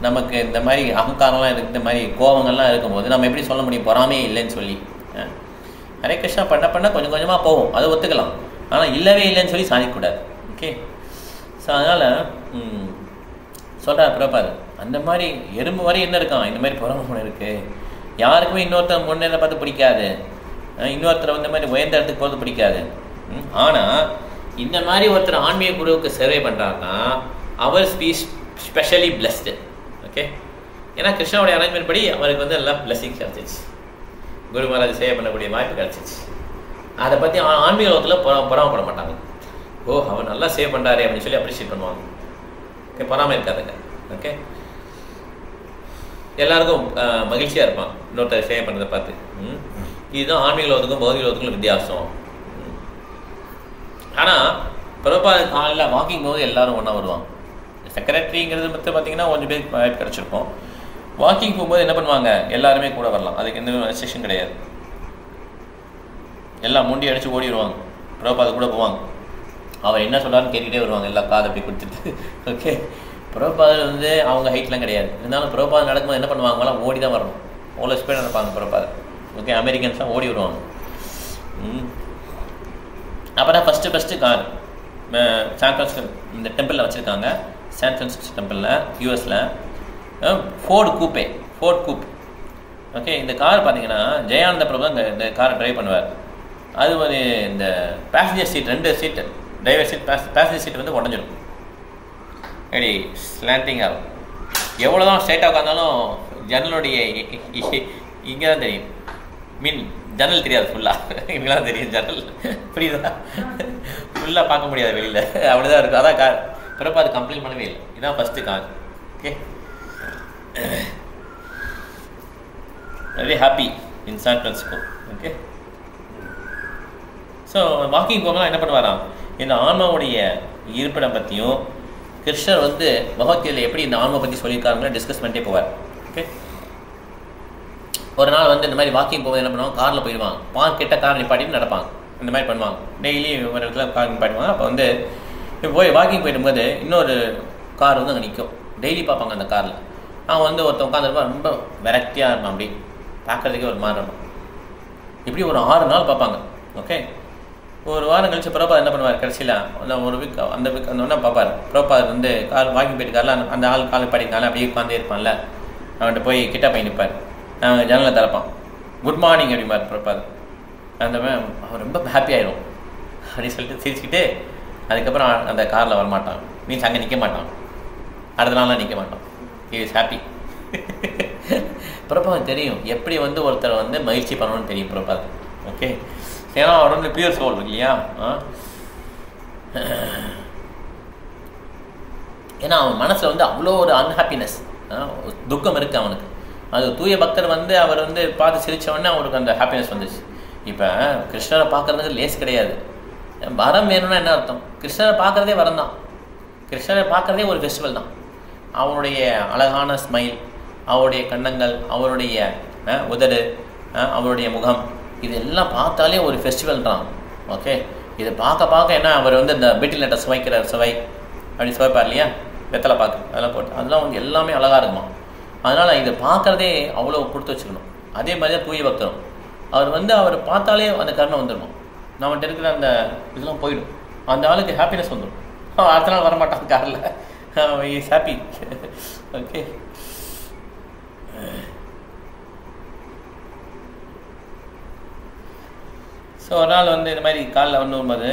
நமக்கு இந்த மாதிரி அகங்காரம்லாம் இருக்கு, இந்த மாதிரி கோபங்கள்லாம் இருக்கும்போது நம்ம எப்படி சொல்ல முடியும் பொறாமையே இல்லைன்னு சொல்லி? ஹரே கிருஷ்ணா பண்ண கொஞ்சம் கொஞ்சமாக போகும், அதை ஒத்துக்கலாம். ஆனால் இல்லவே இல்லைன்னு சொல்லி சாதிக்கக்கூடாது. ஓகே, ஸோ அதனால் சொல்கிறார் பிரபாத், அந்த மாதிரி எறும்பு வரை என்ன இருக்கான், இந்த மாதிரி பொறாமை குணம் இருக்குது. யாருக்குமே இன்னொருத்தர் முன்னேற பார்த்து பிடிக்காது, இன்னொருத்தரை வந்து மாதிரி உயர்ந்த இடத்துக்கு போகிறது பிடிக்காது. ஆனால் இந்த மாதிரி ஒருத்தர் ஆன்மீக குருவுக்கு சர்வே பண்ணுறாருன்னா அவர் ஸ்பெஷலி பிளஸ்டு. ஓகே, ஏன்னா கிருஷ்ணாவுடைய அரேஞ்ச்மெண்ட் படி அவருக்கு வந்து எல்லாம் பிளஸிங் கிடச்சிச்சு, குரு மகாராஜ் சேவை பண்ணக்கூடிய வாய்ப்பு கிடச்சிச்சு. அதை பற்றி ஆன்மீக லோகத்தில் பொறாமப்பட மாட்டாங்க. ஓ அவர் நல்லா சேவ் பண்ணுறாரு அப்படின்னு சொல்லி அப்ரிஷியேட் பண்ணுவாங்க. ஓகே, பொறாமல் இருக்காதுங்க. ஓகே, எல்லாருக்கும் மகிழ்ச்சியாக இருப்பான் இன்னொருத்தர் சேவை பண்ணுறதை பார்த்து. இதுதான் ஆன்மீக லோகத்துக்கும் பௌதிக லோகத்துக்கும் வித்தியாசம். ஆனால் பிரபாத காலையில் வாக்கிங் போது எல்லோரும் ஒன்றா வருவாங்க. செக்ரட்டரிங்கிறது பற்றி பார்த்தீங்கன்னா கொஞ்சம் பேர் வாய்ப்பு கிடச்சிருப்போம். வாக்கிங் போகும்போது என்ன பண்ணுவாங்க, எல்லாருமே கூட வரலாம், அதுக்கு எந்த ரெஸ்ட்ரிக்ஷன் கிடையாது. எல்லாம் முண்டி அடித்து ஓடிடுவாங்க, பிரபாத கூட போவாங்க. அவர் என்ன சொல்கிறாருன்னு கேட்டுக்கிட்டே வருவாங்க, எல்லா காதை அப்படி கொடுத்துட்டு. ஓகே, பிரபாதர் வந்து அவங்க ஹைட்லாம் கிடையாது, இருந்தாலும் பிரபாதம் நடக்கும்போது என்ன பண்ணுவாங்க, அவங்களாம் ஓடி தான் வரணும், அவ்வளோ ஸ்பீடாக நடப்பாங்க பிரபாதர். ஓகே, அமெரிக்கன்ஸ்லாம் ஓடி வருவாங்க. அப்புறம் ஃபஸ்ட்டு கார் சான் ஃப்ரான்சிஸ்கோ இந்த டெம்பிளில் வச்சுருக்காங்க. சான் ஃப்ரான்சிஸ்கோ டெம்பிளில் யூஎஸில் ஃபோர்டு கூப். ஓகே, இந்த கார் பார்த்தீங்கன்னா ஜெயானந்த பிரபு தான் இந்த காரை ட்ரைவ் பண்ணுவார். அது ஒரு இந்த பேசஞ்சர் சீட் 2 சீட்டு, டிரைவர் சீட் பேசஞ்சர் சீட் வந்து உடஞ்சிடும், அப்படி ஸ்லாண்டிங் ஆகும். எவ்வளோ தான் ஸ்ட்ரைட்டாக உட்காந்தாலும் ஜன்னலுடைய இங்கே தான் தெரியும், மீன் ஜன்னல் தெரியாது ஃபுல்லாக, இங்கெல்லாம் தெரியும் ஜன்னல், புரியுதா? ஃபுல்லாக பார்க்க முடியாது வெளியில், அப்படி தான் இருக்கும். அதான் கார் பிறப்பா அது கம்ப்ளைண்ட் பண்ணவே இல்லை. இதுதான் first car. Okay, very happy in San Francisco. Okay, so walking போகலாம் என்ன பண்ணுவாராம், இந்த ஆன்மாவுடைய இருப்பிடம் பற்றியும் கிருஷ்ணர் வந்து பகவத்கீதையில் எப்படி இந்த ஆன்மா பற்றி சொல்லியிருக்காருன்னு டிஸ்கஸ் பண்ணிட்டே போவார். ஓகே, ஒரு நாள் வந்து இந்த மாதிரி வாக்கிங் போகும்போது என்ன பண்ணுவாங்க, காரில் போயிடுவாங்க, பார்க் கிட்ட கார் நிப்பாட்டிட்டு நடப்பாங்க, இந்த மாதிரி பண்ணுவாங்க. டெய்லி ஒரு இடத்துல கார் நிப்பாட்டுவாங்க. அப்போ வந்து போய் வாக்கிங் போயிடும்போது இன்னொரு கார் வந்து அங்கே நிற்கும், டெய்லி பார்ப்பாங்க அந்த காரில். அவன் வந்து ஒருத்தன் உட்காந்துருப்பான், ரொம்ப வெரைட்டியாக இருப்பான், அப்படி பார்க்குறதுக்கே ஒரு மாதிரி இருக்கும். இப்படி ஒரு 6 நாள் பார்ப்பாங்க. ஓகே, ஒரு வாரம் கழிச்சு பிரபாத் என்ன பண்ணுவார், கடைசியில் அந்த ஒரு வீக் அந்த ஒன்றா பார்ப்பார். பிரபாத் வந்து கார் வாக்கிங் போயிட்டு காரில் அந்த ஆள் காலை பாடிக்கால அப்படியே உட்காந்தே இருப்பான்ல, அவன்கிட்ட போய் கிட்ட போய் நிற்பார், ஜன்னலை திறப்பான், குட் மார்னிங் அப்படிம்பார் பிரபாத். அந்த அவன் ரொம்ப ஹாப்பி ஆயிடும் அப்படின்னு சொல்லிட்டு சிரிச்சுக்கிட்டு அதுக்கப்புறம் அந்த காரில் வரமாட்டான், மீன்ஸ் அங்கே நிற்க மாட்டான், அடுத்த நாள்லாம் நிற்க மாட்டான். He is happy. பிரபாத் தெரியும் எப்படி வந்து ஒருத்தர் வந்து மகிழ்ச்சி பண்ணணும்னு தெரியும் பிரபாத். ஓகே, ஏன்னா அவர் வந்து பியூர் சோல் இல்லையா. ஏன்னா அவன் மனசில் வந்து அவ்வளோ ஒரு அன்ஹாப்பினஸ், துக்கம் இருக்குது அவனுக்கு. அது தூய பக்தர் வந்து அவர் வந்து பார்த்து சிரித்தவொடனே அவருக்கு அந்த ஹாப்பினஸ் வந்துச்சு. இப்போ கிருஷ்ணரை பார்க்குறதுக்கு லேஸ் கிடையாது. வரம் வேணும்னா என்ன அர்த்தம், கிருஷ்ணரை பார்க்குறதே வரம் தான், கிருஷ்ணரை பார்க்குறதே ஒரு ஃபெஸ்டிவல் தான். அவருடைய அழகான ஸ்மைல், அவருடைய கன்னங்கள், அவருடைய உதடு, அவருடைய முகம், இதெல்லாம் பார்த்தாலே ஒரு ஃபெஸ்டிவல் தான். ஓகே, இதை பார்க்க என்ன அவர் வந்து இந்த பீட்டில் நட்டை சுவைக்கிறார், சுவை அப்படி சுவைப்பார் இல்லையா, வெத்தலை பார்க்கு அதெல்லாம் போட்டு, அதெல்லாம் வந்து எல்லாமே அழகாக இருக்குமா. அதனால் இதை பார்க்குறதே அவ்வளோ கொடுத்து வச்சுக்கணும். அதே மாதிரி தான் தூய பக்தரும், அவர் வந்து அவர் பார்த்தாலே அந்த கருணை வந்துடணும், நம்மகிட்ட இருக்கிற அந்த இதெல்லாம் போயிடும், அந்த ஆளுக்கு ஹாப்பினஸ் வந்துடும். அடுத்த நாள் வரமாட்டான் காரில், இஸ் ஹாப்பி. ஓகே, ஸோ ஒரு நாள் வந்து இந்த மாதிரி காலில் வந்து வரும்போது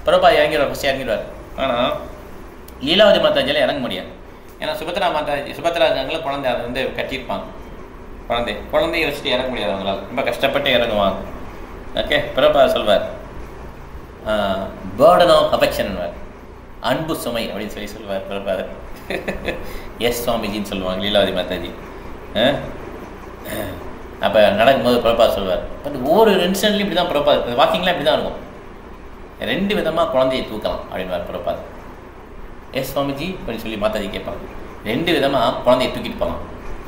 பிரபா இறங்கிடுவார், ஃபஸ்ட்டு இறங்கிடுவார். ஆனால் லீலாவதி மாதாஜியில் இறங்க முடியாது. ஏன்னா சுபத்ரா இருக்காங்களே, குழந்தை அதை வந்து கட்டியிருப்பாங்க, குழந்தைய வச்சுட்டு இறங்க முடியாது, அவங்களால் ரொம்ப கஷ்டப்பட்டு இறங்குவாங்க. ஓகே, பிரபா சொல்வார், பேர்டன் ஆஃப் அஃபெக்ஷன்வார், அன்பு சுமை அப்படின்னு சொல்லுவார் பிரபாதர். எஸ் சுவாமிஜின்னு சொல்லுவாங்க லீலாவதி மாதாஜி. அப்போ நடக்கும்போது பிரபா சொல்வார், பட் ஒவ்வொரு இன்ஸ்டன்ட்லையும் இப்படி தான் பிரபா, வாக்கிங்லாம் இப்படி தான் இருக்கும், 2 விதமாக குழந்தையை தூக்கலாம் அப்படின்வார் பிரபாத். எஸ் சுவாமிஜி அப்படின்னு சொல்லி மாதாஜி கேட்பாங்க, 2 விதமாக குழந்தையை தூக்கிட்டு போகலாம்.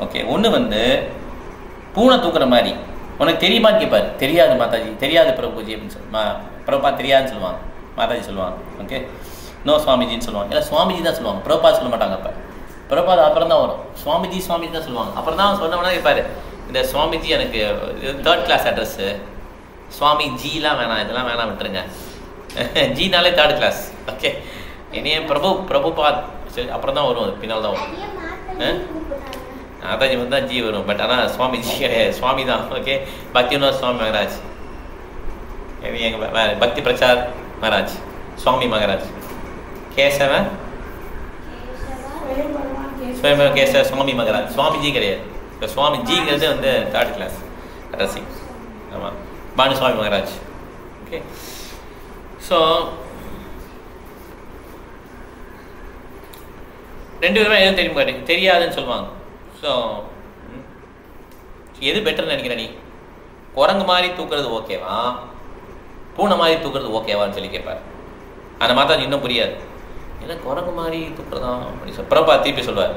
ஓகே, ஒன்று வந்து பூனை தூக்குற மாதிரி, உனக்கு தெரியுமான்னு கேட்பார், தெரியாது மாதாஜி, தெரியாது பிரபுஜி அப்படின்னு சொல்லி பிரபா தெரியாதுன்னு சொல்லுவாங்க, மாதாஜி சொல்லுவாங்க. ஓகே, நோ சுவாமிஜின்னு சொல்லுவாங்க, இல்லை சுவாமிஜி தான் சொல்லுவாங்க, பிரபா சொல்ல மாட்டாங்க. அப்போ பிரபாத் அப்புறம் தான் வரும், சுவாமிஜி தான் சொல்லுவாங்க. அப்புறம் தான் சொன்னவொன்னே கேட்பார், இந்த சுவாமிஜி எனக்கு 3rd கிளாஸ் அட்ரஸ்ஸு, சுவாமி ஜிலாம் வேணாம், இதெல்லாம் வேணாம் விட்டுருங்க, ஜினாலே 3rd கிளாஸ். ஓகே, இனியே பிரபுபாத் சரி, அப்புறம் தான் வரும், பின்னால் தான் வரும். மாதாஜி வந்து தான் ஜி வரும், பட் ஆனால் சுவாமி ஜி கிடையாது, சுவாமி தான். ஓகே, பக்திவினோத் சுவாமி மகாராஜ், எங்கள் பக்தி பிரசாத் மகாராஜ். சுவாமி மகாராஜ். கேசவ கேசவ சுவாமி மகாராஜ். சுவாமிஜி கிடையாது. இப்போ சுவாமிஜிங்கிறது வந்து 3rd கிளாஸ் ரசி. ஆமாம், பானு சுவாமி மகாராஜ். ஓகே, ஸோ 2 விதமாக எதுவும் தெரியும் தெரியாதுன்னு சொல்லுவாங்க. ஸோ எது பெட்டர்னு நினைக்கிற நீ? குரங்கு மாதிரி தூக்குறது ஓகேவா, பூனை மாதிரி தூக்குறது ஓகேவான்னு சொல்லி கேட்பார். அந்த மாதிரி தான் இன்னும் புரியாது. ஏன்னா குரங்கு மாதிரி தூக்குறதா அப்படி பிரபா திருப்பி சொல்லுவார்.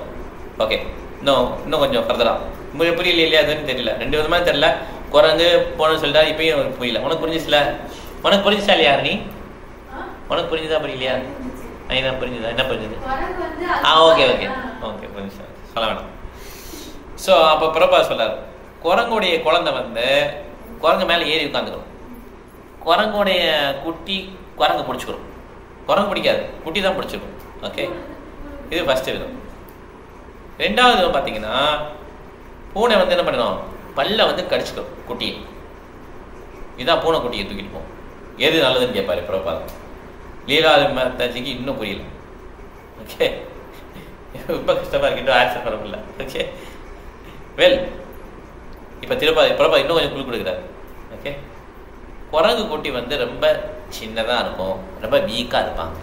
ஓகே, இன்னும் கொஞ்சம் ஃபர்தரா உங்களுக்கு புரியல இல்லையா? அதுன்னு தெரியல, 2 விதமாக தெரியல. குரங்கு போனன்னு சொல்லிட்டா இப்பயும் எனக்கு புரியல. உனக்கு புரிஞ்சிச்சுல? உனக்கு புரிஞ்சிச்சா இல்லையா நீ? உனக்கு புரிஞ்சுதா புரியலையா? என்ன புரிஞ்சுதா? என்ன புரிஞ்சுது? ஓகே ஓகே ஓகே புரிஞ்சுச்சா? சொல்ல வேணாம். ஸோ அப்போ பிரபா சொல்றாரு, குரங்குடைய குழந்தை வந்து குரங்கு மேலே ஏறி உட்காந்துக்கணும். குரங்குடைய குட்டி குரங்கு பிடிச்சிக்கணும். குரங்கு பிடிக்காது, குட்டி தான் பிடிச்சிக்கும். ஓகே, இது ஃபஸ்ட்டு விதம். 2வது விதம் பார்த்தீங்கன்னா, பூனை வந்து என்ன பண்ணணும், பல்ல வந்து கடிச்சுக்கணும் குட்டியை. இதுதான் பூனை குட்டியை தூக்கிட்டு போகும். எது நல்லதுன்னு கேட்பாரு பிரபா. லீலாதி மாதாஜிக்கு இன்னும் புரியல. ஓகே, ரொம்ப கஷ்டமாக இருக்கு, ஆன்சர் பண்ண முடியல. ஓகே, வெல் இப்போ பிரபா இன்னும் கொஞ்சம் குழு கொடுக்குறாரு. ஓகே, குரங்கு குட்டி வந்து ரொம்ப சின்னதாக இருக்கும், ரொம்ப வீக்காக இருப்பாங்க.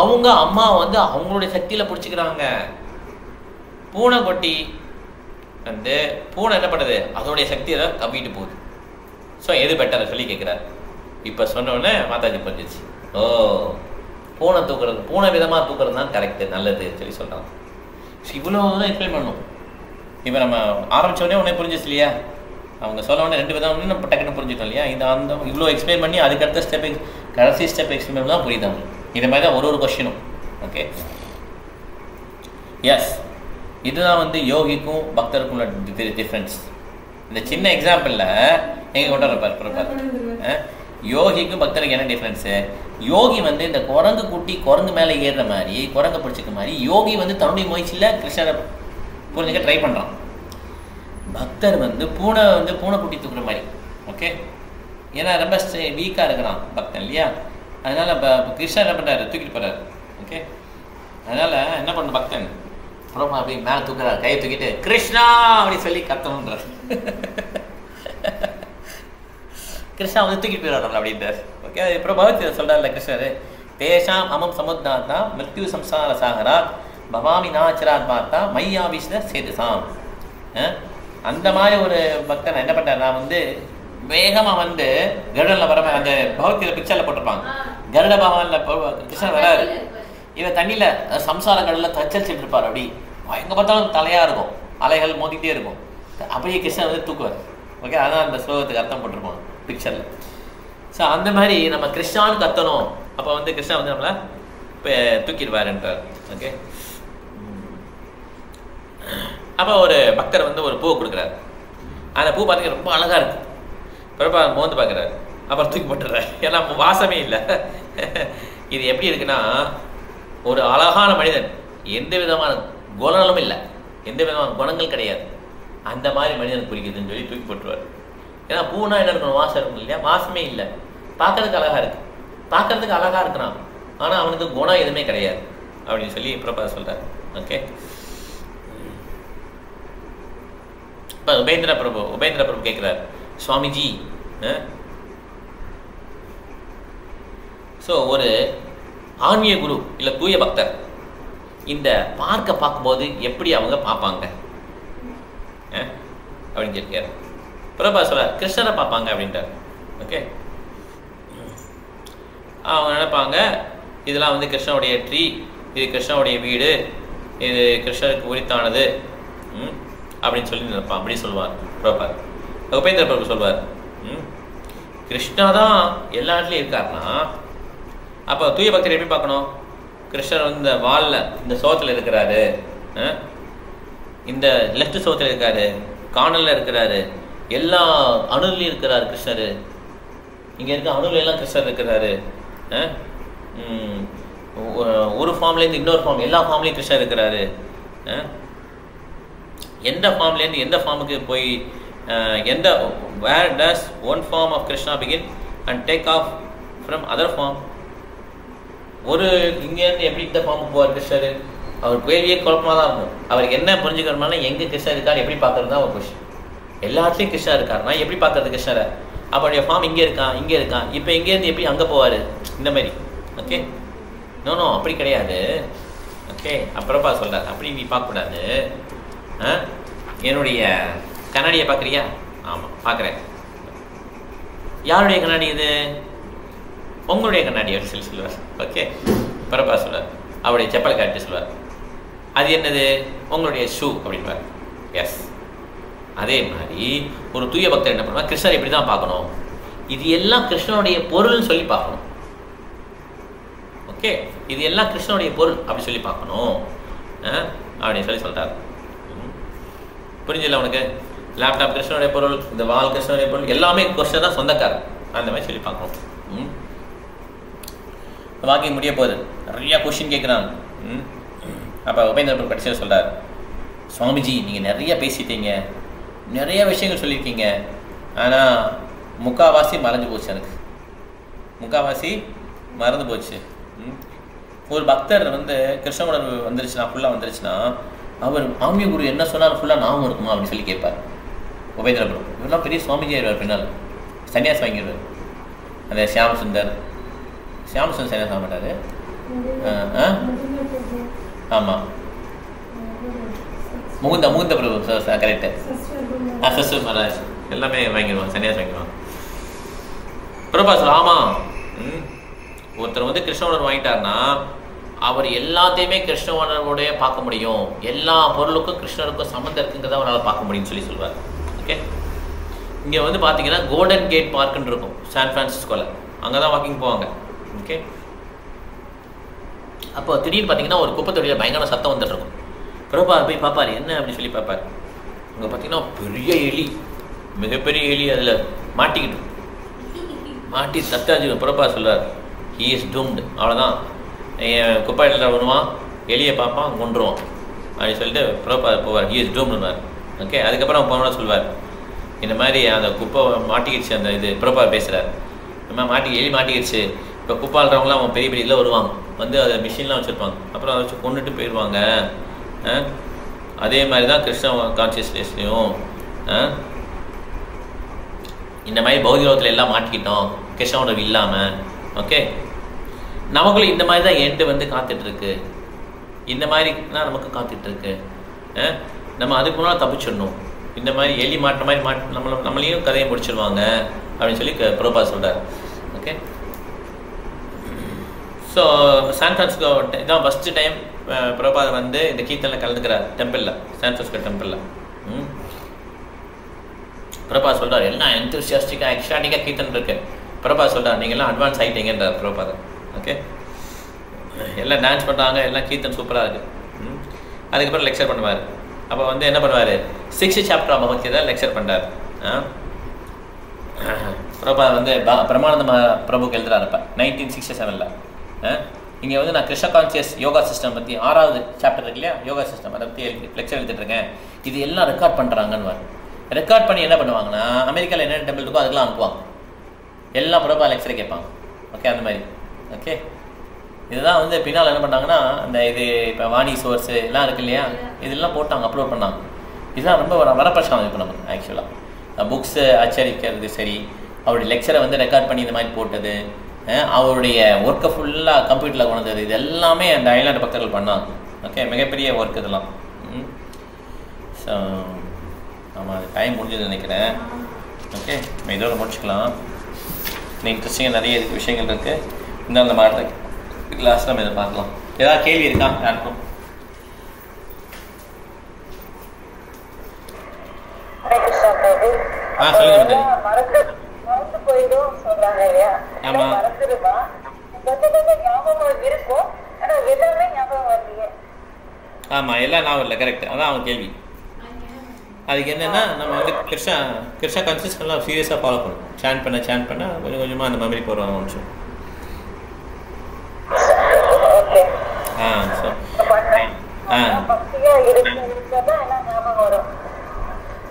அவங்க அம்மா வந்து அவங்களுடைய சக்தியில் பிடிச்சிக்கிறாங்க. பூனைக்குட்டி வந்து பூனை என்ன பண்ணுறது, அதோடைய சக்தியை தான் கம்மிட்டு போகுது. ஸோ எது பெட்டரை சொல்லி கேட்குறாரு. இப்போ சொன்னோடனே மாதாஜி புரிஞ்சிச்சு. ஓ, பூனை தூக்குறது, பூனை விதமாக தூக்குறது தான் கரெக்டு, நல்லது சொல்லி சொல்கிறாங்க. ஸோ இவ்வளோ தான் எக்ஸ்பிளைன் பண்ணணும். இப்போ நம்ம ஆரம்பித்தோடனே உடனே புரிஞ்சிச்சு இல்லையா? அவங்க சொல்ல உடனே 2 விதம் நம்ம டக்குன்னு புரிஞ்சுட்டோம் இல்லையா? இந்த அந்த இவ்வளோ எக்ஸ்பிளைன் பண்ணி அதுக்கடுத்த ஸ்டெப் கடைசி ஸ்டெப் எக்ஸ்பிளைன் தான் புரியுதாங்க. இது மாதிரி தான் ஒரு கொஸ்டினும். ஓகே, எஸ், இதுதான் வந்து யோகிக்கும் பக்தருக்கும் உள்ள டிஃப்ரென்ஸ். இந்த சின்ன எக்ஸாம்பிளில் எங்கே கொண்டு வரப்பார் யோகிக்கும் பக்தருக்கு என்ன டிஃப்ரென்ஸு? யோகி வந்து இந்த குரங்கு குட்டி குரங்கு மேலே ஏறுற மாதிரி, குரங்கு பிடிச்சிக்க மாதிரி யோகி வந்து தன்னுடைய முயற்சியில் கிருஷ்ணரை புரிஞ்சுக்க ட்ரை பண்ணுறான். பக்தர் வந்து பூனை குட்டி தூக்குற மாதிரி. ஓகே, ஏன்னா ரொம்ப வீக்காக இருக்கிறான் பக்தன் இல்லையா? அதனால் கிருஷ்ணர் என்ன பண்ணுறாரு, தூக்கிட்டு போகிறாரு. ஓகே, அதனால் என்ன பண்ண பக்தன் அப்புறம் அப்படி மேலே தூக்குறாரு, கையை தூக்கிட்டு கிருஷ்ணா அப்படி சொல்லி கத்தணுன்றார். கிருஷ்ணா வந்து தூக்கிட்டு போயிடுறாரு அப்படின்றார். ஓகே, அப்புறம் பகவத் சொல்கிறார்ல கிருஷ்ணர், தேஷாம் அமம் சமுத்தாத்தா மிருத்யு சம்சார சாகரா பவாமி நாச்சராத் பார்த்தா மையாவிஷ்ட சேதுசாம். அந்த மாதிரி ஒரு பக்தன் என்ன பண்ணார், நான் வந்து வேகமாக வந்து கருடனில் வர அந்த பகவத்கீதை பிக்சரில் போட்டிருப்பாங்க. கருட பகவானில் கிருஷ்ணன் வராரு, இவன் தண்ணியில் சம்சார கடலில் தச்சரிச்சுட்டு இருப்பார். அப்படி எங்கே பார்த்தாலும் தலையாக இருக்கும், அலைகள் மோதிக்கிட்டே இருக்கும். அப்படியே கிருஷ்ணன் வந்து தூக்குவார். ஓகே, அதான் அந்த ஸ்லோகத்துக்கு அர்த்தம் போட்டிருப்போம் பிக்சரில். ஸோ அந்த மாதிரி நம்ம கிருஷ்ணான்னு கத்தணும். அப்போ வந்து கிருஷ்ணா வந்து நம்மளை இப்போ தூக்கிடுவாருன்றார். ஓகே, அப்போ ஒரு பக்தர் வந்து ஒரு பூவை கொடுக்குறாரு. அந்த பூ பார்த்தீங்கன்னா ரொம்ப அழகாக இருக்குது. பிறப்பா மோந்து பார்க்குறாரு, அப்புறம் தூக்கி போட்டுறாரு. ஏன்னா வாசமே இல்லை. இது எப்படி இருக்குன்னா, ஒரு அழகான மனிதன், எந்த விதமான குணங்களும் இல்லை, எந்த விதமான குணங்கள் கிடையாது, அந்த மாதிரி மனிதனுக்கு பிடிக்குதுன்னு சொல்லி தூக்கி போட்டுருவார். ஏன்னா பூனா என்ன இருக்கணும், வாசம் இருக்கணும் இல்லையா? வாசமே இல்லை, பார்க்கறதுக்கு அழகாக இருக்குது, பார்க்கறதுக்கு அழகாக இருக்கிறான், ஆனால் அவனுக்கு குணம் எதுவுமே கிடையாது அப்படின்னு சொல்லி பிரபா சொல்கிறார். ஓகே, இப்போ உபேந்திர பிரபு கேட்குறாரு, சுவாமிஜி, ஸோ ஒரு ஆன்மீக குரு இல்லை தூய பக்தர் இந்த பார்க்கும்போது எப்படி அவங்க பார்ப்பாங்க அப்படின்னு கேட்கிறார். பிரபா சொல்ல கிருஷ்ணரை பார்ப்பாங்க அப்படின்ட்டார். ஓகே, அவங்க நினைப்பாங்க இதெல்லாம் வந்து கிருஷ்ணனுடைய ட்ரீ, இது கிருஷ்ணனுடைய வீடு, இது கிருஷ்ணருக்கு உரித்தானது அப்படின்னு சொல்லி நினைப்பான். அப்படி சொல்லுவார் பிரபா. உபேந்திர பிரபு சொல்வார், கிருஷ்ணா தான் எல்லா இடத்துலையும் இருக்காருன்னா அப்போ தூய பக்தர் எப்படி பார்க்கணும்? கிருஷ்ணர் வந்து இந்த வாலில் இந்த சோத்தில் இருக்கிறாரு, இந்த லெஃப்ட் சோத்தில் இருக்காரு, காணலில் இருக்கிறாரு, எல்லா அணுலையும் இருக்கிறாரு கிருஷ்ணர், இங்கே இருக்க அணுல எல்லாம் கிருஷ்ணர் இருக்கிறாரு, ஒரு ஃபார்ம்லேருந்து இன்னொரு ஃபார்ம், எல்லா ஃபார்ம்லேயும் கிருஷ்ணர் இருக்கிறாரு, எந்த ஃபார்ம்லேருந்து எந்த ஃபார்முக்கு போய் எந்த where does one form of Krishna begin and take off from other form, ஒரு இங்கேருந்து எப்படி இந்த ஃபார்முக்கு போவார் கிருஷ்ணர்? அவர் கேள்வியே குழப்பமாக தான் இருக்கும். அவருக்கு என்ன புரிஞ்சுக்கணும்னா எங்கே கிருஷ்ணர் இருக்கார் எப்படி பார்க்கறது தான் ஒரு கொஸ்டின். எல்லாத்துலேயும் கிருஷ்ணர் இருக்காருன்னா எப்படி பார்க்கறது கிருஷ்ணரை? அவருடைய ஃபார்ம் இங்கே இருக்கான் இப்போ இங்கேருந்து எப்படி அங்கே போவார் இந்த மாதிரி. ஓகே, நோ அப்படி கிடையாது. ஓகே, அப்புறப்பா சொல்கிறார் அப்படி நீ பார்க்கக்கூடாது. என்னுடைய கண்ணாடியை பார்க்குறியா? ஆமாம் பார்க்குறேன். யாருடைய கண்ணாடி இது? உங்களுடைய கண்ணாடி அப்படின்னு சொல்லி சொல்லுவார். ஓகே, பரப்பா சொல்லுவார். அவருடைய செப்பலை காட்டி சொல்லுவார். அது என்னது? உங்களுடைய ஷூ அப்படின்வார். எஸ், அதே மாதிரி ஒரு தூய பக்தர் என்ன பண்ணுவார்? கிருஷ்ணர் இப்படி தான் பார்க்கணும், இது எல்லாம் கிருஷ்ணனுடைய பொருள்னு சொல்லி பார்க்கணும். ஓகே, இது எல்லாம் கிருஷ்ணனுடைய பொருள் அப்படி சொல்லி பார்க்கணும் அப்படின்னு சொல்லி சொல்கிறார். புரிஞ்சில்ல உனக்கு? லேப்டாப் கிருஷ்ணனுடைய பொருள், இந்த வால் கிருஷ்ணனுடைய பொருள், எல்லாமே கிருஷ்ணன் தான் சொந்தக்காரர், அந்த மாதிரி சொல்லி பார்க்கணும். வாக்கிங் முடிய போகுது, நிறையா கொஷின் கேட்குறாங்க. அப்போ உபேந்திரபுரம் கடைசியில் சொல்கிறார், சுவாமிஜி நீங்கள் நிறைய பேசிட்டீங்க, நிறைய விஷயங்கள் சொல்லியிருக்கீங்க, ஆனால் முக்கால்வாசி மறைஞ்சு போச்சு, எனக்கு முக்கால்வாசி மறந்து போச்சு. ஒரு பக்தர் வந்து கிருஷ்ண உணர்வு ஃபுல்லாக வந்துருச்சுன்னா அவர் ஆன்மீக குரு என்ன சொன்னாலும் ஃபுல்லாக ஞாபகம் இருக்குமா அப்படின்னு சொல்லி கேட்பார் உபேந்திரபுரம். இவரெல்லாம் பெரிய சுவாமிஜி ஆயிடுவார், பின்னால் சன்னியாசி வாங்கிடுவார். அந்த சியாமசுந்தர் சன்னியாசி ஆக மாட்டார். ஆமாம், முகுந்த பிரபு கரெக்டு. சஸ்வர் மகாராஜ் எல்லாமே வாங்கிடுவான், சன்னியாசி வாங்கிடுவான். பிரபா சார் ஆமாம், ஒருத்தர் வந்து கிருஷ்ண உணர்வு வாங்கிட்டாருன்னா அவர் எல்லாத்தையுமே கிருஷ்ண உணர்வோடைய பார்க்க முடியும், எல்லா பொருளுக்கும் கிருஷ்ணருக்கும் சம்மந்தம் இருக்குங்கிறத அவரால் பார்க்க முடியும்னு சொல்லி சொல்லுவார். ஓகே, இங்கே வந்து பார்த்தீங்கன்னா கோல்டன் கேட் பார்க்குன்னு இருக்கும் சான் ஃப்ரான்சிஸ்கோவில், அங்கே தான் வாக்கிங் போவாங்க. ஓகே, அப்போ திடீர்னு பார்த்தீங்கன்னா ஒரு குப்பை தொட்டியில் பயங்கர சத்தம் வந்துட்டு இருக்கும். பிரபா போய் பார்ப்பார், என்ன அப்படின்னு சொல்லி பார்ப்பார். அங்கே பார்த்தீங்கன்னா பெரிய எலி, மிகப்பெரிய எலி அதில் மாட்டி சத்தாஜி. பிரபா சொல்லுவார், ஹீ இஸ் டூம்டு, அவ்வளோதான், குப்பாயில் வருவான், எலியை பார்ப்பான், கொண்டுருவான் அப்படின்னு சொல்லிட்டு பிரபா போவார், ஹீ இஸ் டூம்டுனார். ஓகே, அதுக்கப்புறம் போனோட சொல்வார், இந்த மாதிரி அந்த குப்பை மாட்டிக்கிடுச்சு, அந்த இது பிரபா பேசுகிறார், இந்த மாதிரி எலி மாட்டிக்கிடுச்சு, இப்போ குப்பாளுறவங்களாம் அவன் பெரிய இதில் வருவாங்க, வந்து அதை மிஷின்லாம் வச்சுருப்பாங்க, அப்புறம் அதை வச்சு கொண்டுட்டு போயிடுவாங்க. அதே மாதிரி தான் கிருஷ்ண கான்சியஸ்னஸ்லையும் இந்த மாதிரி பௌதிகத்தில் எல்லாம் மாட்டிக்கிட்டோம் கிருஷ்ண உணர்வு இல்லாமல். ஓகே, நமக்குள்ள இந்த மாதிரி தான் எண்டு வந்து காத்துட்ருக்கு, இந்த மாதிரி தான் நமக்கு காத்துட்ருக்கு. நம்ம அதுக்கு முன்னால் தப்பிச்சிடணும், இந்த மாதிரி எலி மாட்டின மாதிரி நம்மளையும் கதையை முடிச்சிடுவாங்க அப்படின்னு சொல்லி பிரபா சொல்கிறார். ஓகே, ஸோ சான் ஃப்ரான்சிஸ்கோ இதான் ஃபஸ்ட்டு டைம் பிரபாத் வந்து இந்த கீர்த்தனில் கலந்துக்கிறார் டெம்பிளில், சான் ஃப்ரான்சிஸ்கோ டெம்பிளில். பிரபா சொல்கிறார், எல்லாம் என்தூசியாஸ்டிக்காக எக்ஸ்ட்ராட்டிக்காக கீர்த்தன் இருக்குது. பிரபா சொல்கிறார், நீங்கள்லாம் அட்வான்ஸ் ஆகிட்டீங்கன்றார் பிரபாத். ஓகே, எல்லாம் டான்ஸ் பண்ணுறாங்க, எல்லாம் கீர்த்தன் சூப்பராக இருக்குது. அதுக்கப்புறம் லெக்சர் பண்ணுவார். அப்போ வந்து என்ன பண்ணுவார், 6th சாப்டர் பகவத்கீதை லெக்சர் பண்ணுறார். பிரபா வந்து பிரம்மானந்த பிரபுக்கு எழுதுறாரு இப்போ 1967. இங்கே வந்து நான் கிருஷ்ண கான்சியஸ் யோகா சிஸ்டம் பற்றி 6வது சாப்டர் இருக்கு இல்லையா, யோகா சிஸ்டம், அதை பற்றி லெக்சர் எடுத்துகிட்ருக்கேன். இது எல்லாம் ரெக்கார்ட் பண்ணுறாங்கன்னு. ரெக்கார்ட் பண்ணி என்ன பண்ணுவாங்கன்னா அமெரிக்காவில் என்ன டெம்பிள் இருக்கோ அதுக்கெல்லாம் அனுப்புவாங்க, எல்லாம் பிரபா லெக்சரை கேட்பாங்க. ஓகே, அந்த மாதிரி. ஓகே, இதுதான் வந்து பின்னால் என்ன பண்ணாங்கன்னா அந்த இது இப்போ வாணி சோர்ஸு எல்லாம் இருக்கு இல்லையா, இதெல்லாம் போட்டாங்க, அப்லோட் பண்ணாங்க. இதுதான் ரொம்ப வரப்பிரசாதம் இப்போ நமக்கு. ஆக்சுவலாக புக்ஸு அச்சரிக்கிறது சரி, அவருடைய லெக்சரை வந்து ரெக்கார்ட் பண்ணி இந்த மாதிரி போட்டது, அவருடைய ஒர்க்கை ஃபுல்லாக கம்ப்யூட்டரில் கொண்டு வந்தது, இது எல்லாமே அந்த அயல்நாட்டு பக்தர்கள் பண்ணாங்க. ஓகே, மிகப்பெரிய ஒர்க் இதெல்லாம். ஸோ ஆமாம், அது டைம் முடிஞ்சதுன்னு நினைக்கிறேன். ஓகே, நம்ம இதோட முடிச்சுக்கலாம். இன்ட்ரெஸ்டிங்காக நிறைய இதுக்கு விஷயங்கள் இருக்குது. இருந்தாலும் நம்ம அடுத்த கிளாஸில் நம்ம இதை பார்க்கலாம். ஏதாவது கேள்வி இருக்கா யாருக்கும்? சொல்லுங்க. ஆமாம், எல்லாம் ஞாபகம் இல்லை. கரெக்ட், அதான் அவன் கேள்வி. அதுக்கு என்னென்னா நம்ம வந்து கிருஷ்ணா கான்சியஸ் நல்லா சீரியஸாக ஃபாலோ பண்ணணும். சேன் பண்ண கொஞ்சம் கொஞ்சமாக அந்த மெமரி போடுற ஆரம்பிச்சோம்.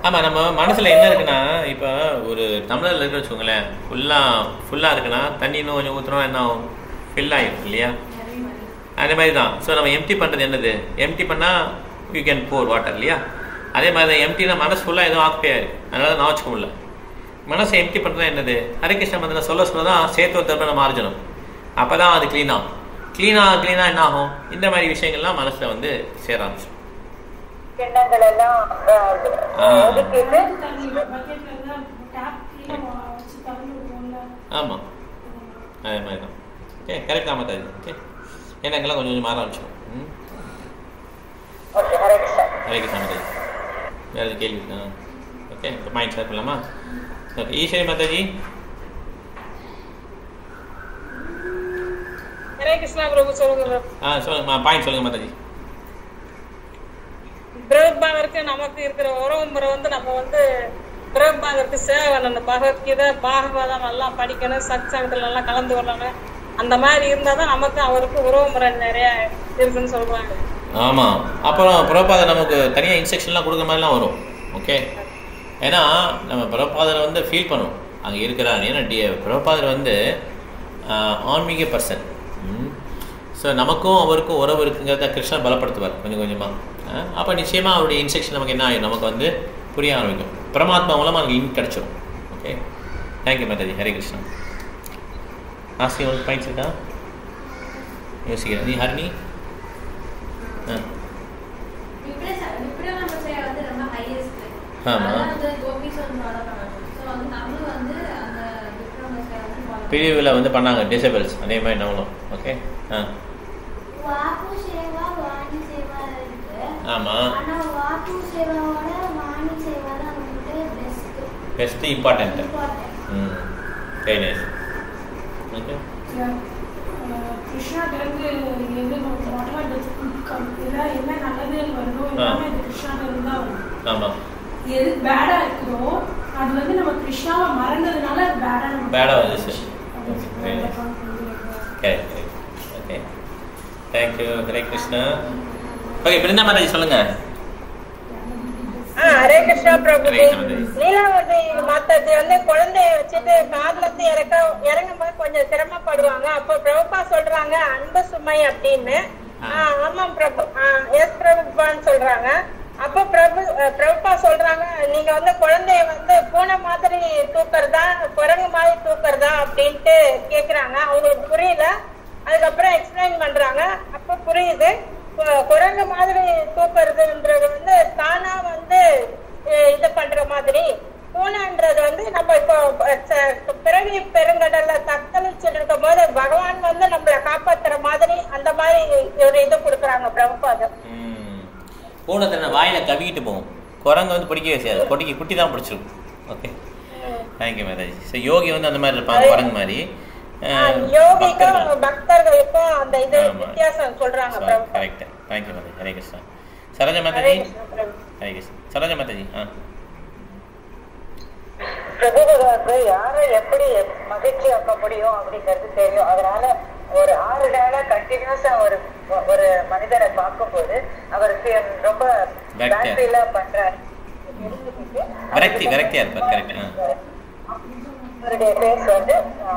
ஆமாம், நம்ம மனசில் என்ன இருக்குன்னா, இப்போ ஒரு டம்ளரில் இருக்குன்னு வச்சுக்கோங்களேன், ஃபுல்லாக இருக்குன்னா தண்ணி இன்னும் கொஞ்சம் ஊற்றுறோம், என்ன ஆகும், ஃபில் ஆகிடும் இல்லையா. அதே மாதிரி தான். ஸோ நம்ம எம்டி பண்ணுறது என்னது, எம்டி பண்ணால் யூ கேன் போர் வாட்டர் இல்லையா. அதே மாதிரி தான் எம்டினா மனசு ஃபுல்லாக எதுவும் ஆக்குப்பையாக இருக்குது, அதனால நான் வச்சுக்க முடியல. மனசை எம்டி பண்ணுறது என்னது, ஹரிகிருஷ்ண மந்திரம் சொல்ல தான் சேர்த்து ஒரு தடவை நம்ம ஆர்ஜனம், அப்போ தான் அது க்ளீனாக என்ன ஆகும், இந்த மாதிரி விஷயங்கள்லாம் மனசில் வந்து சேர ஆரம்பிச்சிடும். ஆமாம் அதே மாதிரி தான். ஓகே கரெக்டாக மாட்டாது. ஓகே எண்ணங்கள்லாம் கொஞ்சம் கொஞ்சம் மாற ஆரம்பிச்சிடும். ஹரே கிருஷ்ணா மாதாஜி. வேறு எது கேள்வி இருக்கா? ஓகே இப்போ பாயிண்ட் ஷேர் பண்ணலாமா? ஓகே ஈஸ்வரி மாதாஜி. ஹரே கிருஷ்ணா பிரபு சொல்லுங்க. சொல்லுங்கம்மா, பாயிண்ட் சொல்லுங்க மாதாஜி. பிரபுபாதருக்கு நமக்கு இருக்கிற உறவு முறை வந்து நம்ம வந்து பிரபுபாதருக்கு சேவை பண்ணணும். பகவத்கீதை பாகவதம் எல்லாம் படிக்கணும், சத்சங்கத்துல எல்லாம் கலந்து கொள்ளணும். அந்த மாதிரி இருந்தால் தான் நமக்கு அவருக்கு உறவு முறை நிறைய இருக்குன்னு சொல்லுவாங்க. ஆமாம். அப்புறம் பிரபுபாதர் நமக்கு தனியாக இன்ஸ்ட்ரக்ஷன்லாம் கொடுக்குற மாதிரிலாம் வரும். ஓகே ஏன்னா நம்ம பிரபுபாதரை வந்து ஃபீல் பண்ணுவோம் அங்கே இருக்கிறார். ஏன்னா பிரபுபாதர் வந்து ஆன்மீக பர்சன். ஸோ நமக்கும் அவருக்கும் உறவு இருக்குங்கிறத கிருஷ்ணர் பலப்படுத்துவார் கொஞ்சம் கொஞ்சமாக. அப்போ நிச்சயமாக அவருடைய இன்ஸ்ட்ரக்ஷன் நமக்கு என்ன ஆகிடும், நமக்கு வந்து புரிய ஆரம்பிக்கும். பரமாத்மா மூலமாக நமக்கு லிங்க் கிடச்சிடும். Okay thank you mataji. ஹரே கிருஷ்ணா. ஆஸ்தி உங்களுக்கு பாயிண்ட்ஸ் இருக்கா? யோசிக்கிறேன். நீ ஹரிணி? ஆமாம் பிரிவில் வந்து பண்ணாங்க டிசேபிள்ஸ், அதே மாதிரி நம்மளும். ஓகே ஆமாம் best important. Very nice. Okay கிருஷ்ணாவிலிருந்து எது என்ன நல்லது வருதோ எல்லாமே இது கிருஷ்ணாவிலிருந்து தான் வரும். ஆமாம் எது பேடா இருக்குதோ அது வந்து நம்ம கிருஷ்ணாவை மறந்ததுனால பேடா வந்துச்சு. Okay thank you. Hare Krishna. Okay Brinda Mataji சொல்லுங்க. ஹரே கிருஷ்ணா பிரபு. லீலாவதி மாதாஜி வந்து குழந்தைய வச்சுட்டு காதுல இருந்து இறங்கும் போது கொஞ்சம் சிரமப்படுவாங்க. அப்போ பிரபுபா சொல்றாங்க அன்பு சுமை அப்படின்னு. ஆமாம் பிரபு, எஸ் பிரபுபான்னு சொல்றாங்க. அப்போ பிரபுபா சொல்றாங்க நீங்க வந்து குழந்தைய வந்து பூனை மாதிரி தூக்குறதா குரங்கு மாதிரி தூக்குறதா அப்படின்ட்டு கேக்குறாங்க. அவங்களுக்கு புரியல. அதுக்கப்புறம் எக்ஸ்பிளைன் பண்றாங்க. அப்ப புரியுது. குரங்கு மாதிரி தூக்குறதுன்றது வந்து தானா வந்து இது பண்ற மாதிரி, பூனைன்றது வந்து நம்ம இப்போ பிறவி பெருங்கடல்ல தத்தளிச்சுட்டு இருக்கும் போது பகவான் வந்து நம்மளை காப்பாத்துற மாதிரி அந்த மாதிரி ஒரு இது கொடுக்குறாங்க பிரபுபாதம். பூனை தன்னை வாயில கவிக்கிட்டு போகும், குரங்கு வந்து பிடிக்கவே செய்யாது, குட்டி தான் பிடிச்சிருக்கும். Okay thank you Mataji. ஸோ யோகி வந்து அந்த மாதிரி இருப்பாங்க குரங்கு மாதிரி. பக்தர்களுக்கும் அந்த இது வித்தியாசம் சொல்றாங்க. கரெக்ட். தேங்க்யூ மாதாஜி. ஹரே கிருஷ்ணா. சரோஜா மாதாஜி. ஹரே கிருஷ்ணா. சரோஜா மாதாஜி. பிரபுபதாக்கு யாரை எப்படி மகிழ்ச்சி ஆக்க முடியும் அப்படிங்கிறது தெரியும். அதனால ஒரு 6 நாளா கண்டினியூஸா ஒரு மனிதரை பார்க்கும்போது அவருக்கு ரொம்ப பேட்டரியில பண்றாரு. அவருடைய பேஸ் வந்து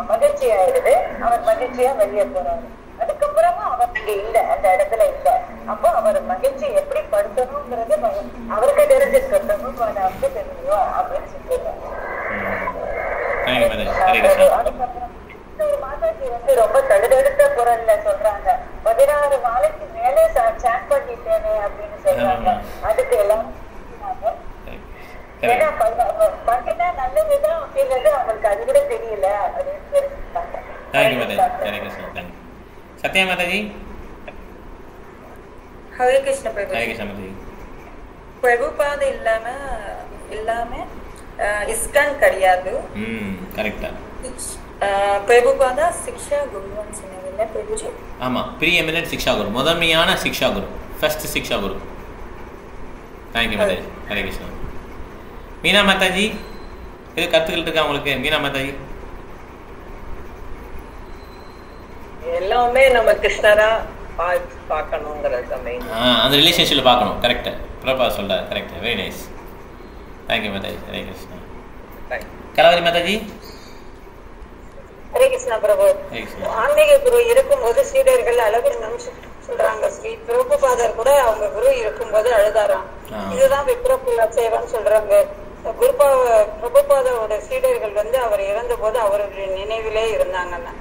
மகிழ்ச்சி ஆயிடுது. அவர் மகிழ்ச்சியா வெளியே போறாரு. அதுக்கப்புறமா அவர் அங்க இல்ல, அந்த இடத்துல இல்ல. அப்போ அவர் மகிழ்ச்சி எப்படி படுத்தணுங்கிறது அவருக்கு தெரிஞ்சிருக்கணும் தெரியும் அப்படின்னு சொல்லிடுறாங்க. மாதாஜி வந்து ரொம்ப தடுதடுத்த குரல்ல சொல்றாங்க 16 நாளைக்கு மேலே சாட் பண்ணிட்டேனே அப்படின்னு சொல்றாங்க. அதுக்கு எல்லாம் ஏன்னா பண்ணினா நல்லதுதான் அப்படிங்கிறது அவங்களுக்கு அது கூட தெரியல அப்படின்னு தெரிஞ்சுட்டாங்க. சத்யா மாதாஜி. ஹரே கிருஷ்ண பிரபு. ஹரே கிருஷ்ண மாதாஜி. பிரபுபாத இல்லாம இஸ்கான் கிடையாது. கரெக்டா. பிரபுபாதா சிக்ஷா குருன்னு சொன்னீங்கல்ல பிரபுஜி? ஆமா, ப்ரீ எமினன்ட் சிக்ஷா குரு, முதன்மையான சிக்ஷா குரு, ஃபர்ஸ்ட் சிக்ஷா குரு. தேங்க்யூ மாதாஜி. ஹரே கிருஷ்ணா. மீனா மாதாஜி இது கத்துக்கிட்டு இருக்கா உங்களுக்கு? மீனா மாதாஜி. எல்லாமே நம்ம கிருஷ்ணரா பார்க்கணுங்கிறது மெயின். அந்த ரிலேஷன்ஷிப்ல பார்க்கணும். கரெக்ட். பிரபா சொல்றாரு. Correct. Very nice. Thank you mataji. Hare Krishna. கலவரி மாதாஜி. ஹரே கிருஷ்ணா பிரபு. ஆன்மீக குரு இருக்கும்போது சீடர்கள் அளவு நிமிஷம் சொல்றாங்க. ஸ்ரீ பிரபுபாதர் கூட அவங்க குரு இருக்கும்போது அழுதாராம். இதுதான் விப்ரபுல்லா சேவன் சொல்றாங்க. பிரபுபாதரோட சீடர்கள் அவர் இறந்த போது அவருடைய நினைவிலே இருந்தாங்கன்னா.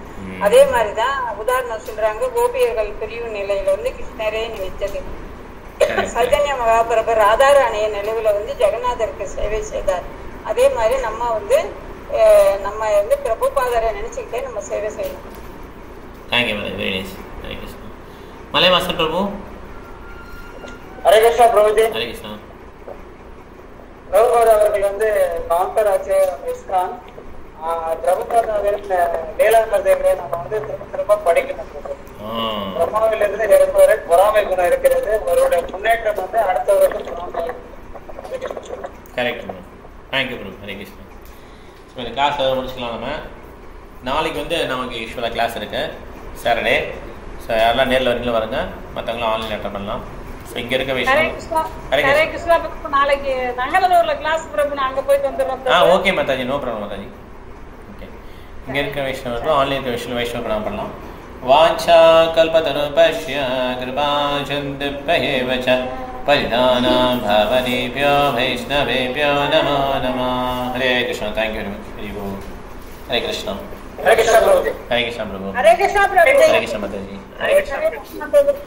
அதே மாதிரிதான் உதாரணம் சொல்றாங்க, கோபியர்கள் பிரிவு நிலையில கிருஷ்ணரே நினைத்தது. சைதன்ய மகாபிரபு ராதாராணிய நினைவுல ஜெகநாதருக்கு சேவை செய்தார். அதே மாதிரி நம்ம நம்ம பிரபுபாதரை நினைச்சுக்கிட்டே நம்ம சேவை செய்யணும். Thank you madam, very nice. Hare Krishna. மலை மாஸ்டர் பிரபு. ஹரே கிருஷ்ணா பிரபுஜி. ஹரே கிருஷ்ணா. பிரபுபாதா அவர்கள் காம்பர் ஆச்சு இஸ்கான். பிரபுபாதாவின் லீலாமதேவியை நம்ம திரும்ப திரும்ப படிக்கணும். பிரம்மாவிலிருந்து இருப்பவரை பொறாமை குணம் இருக்கிறது. அவருடைய முன்னேற்றம் அடுத்தவருக்கு correct madam. Thank you bro. Hare Krishna. So இந்த கிளாஸ் முடிச்சுக்கலாம். நம்ம நாளைக்கு நமக்கு யூஸ்வலாக கிளாஸ் இருக்கு சாட்டர்டே. ஸோ யாரெல்லாம் நேரில் வரீங்களோ வருங்க, மற்றவங்களும் ஆன்லைன் அட்டன் பண்ணலாம். ஸோ இங்கே இருக்க விஷயம் நாளைக்கு நங்கலூர்ல கிளாஸ் அங்கே போயிட்டு வந்துடுறோம். Okay Mataji, no problem Mataji. Okay, இங்கே இருக்கிற விஷயம் இருக்கும், ஆன்லைன் இருக்கிற விஷயம் வைஷ்ணவ பண்ணலாம். வாஞ்சா கல்பதருபஷ்ய கிருபாஜந்துப்யேவ ச பரிதானாம் பவனேப்யோ வைஷ்ணவேப்யோ நமோ நமः. Hare Krishna. Thank you very much. Hari Om. Hare Krishna. Hare Krishna Prabhu. Hare Krishna Prabhu. Hare Krishna Prabhu. Hare Krishna mataji. Hare Krishna பிரபு.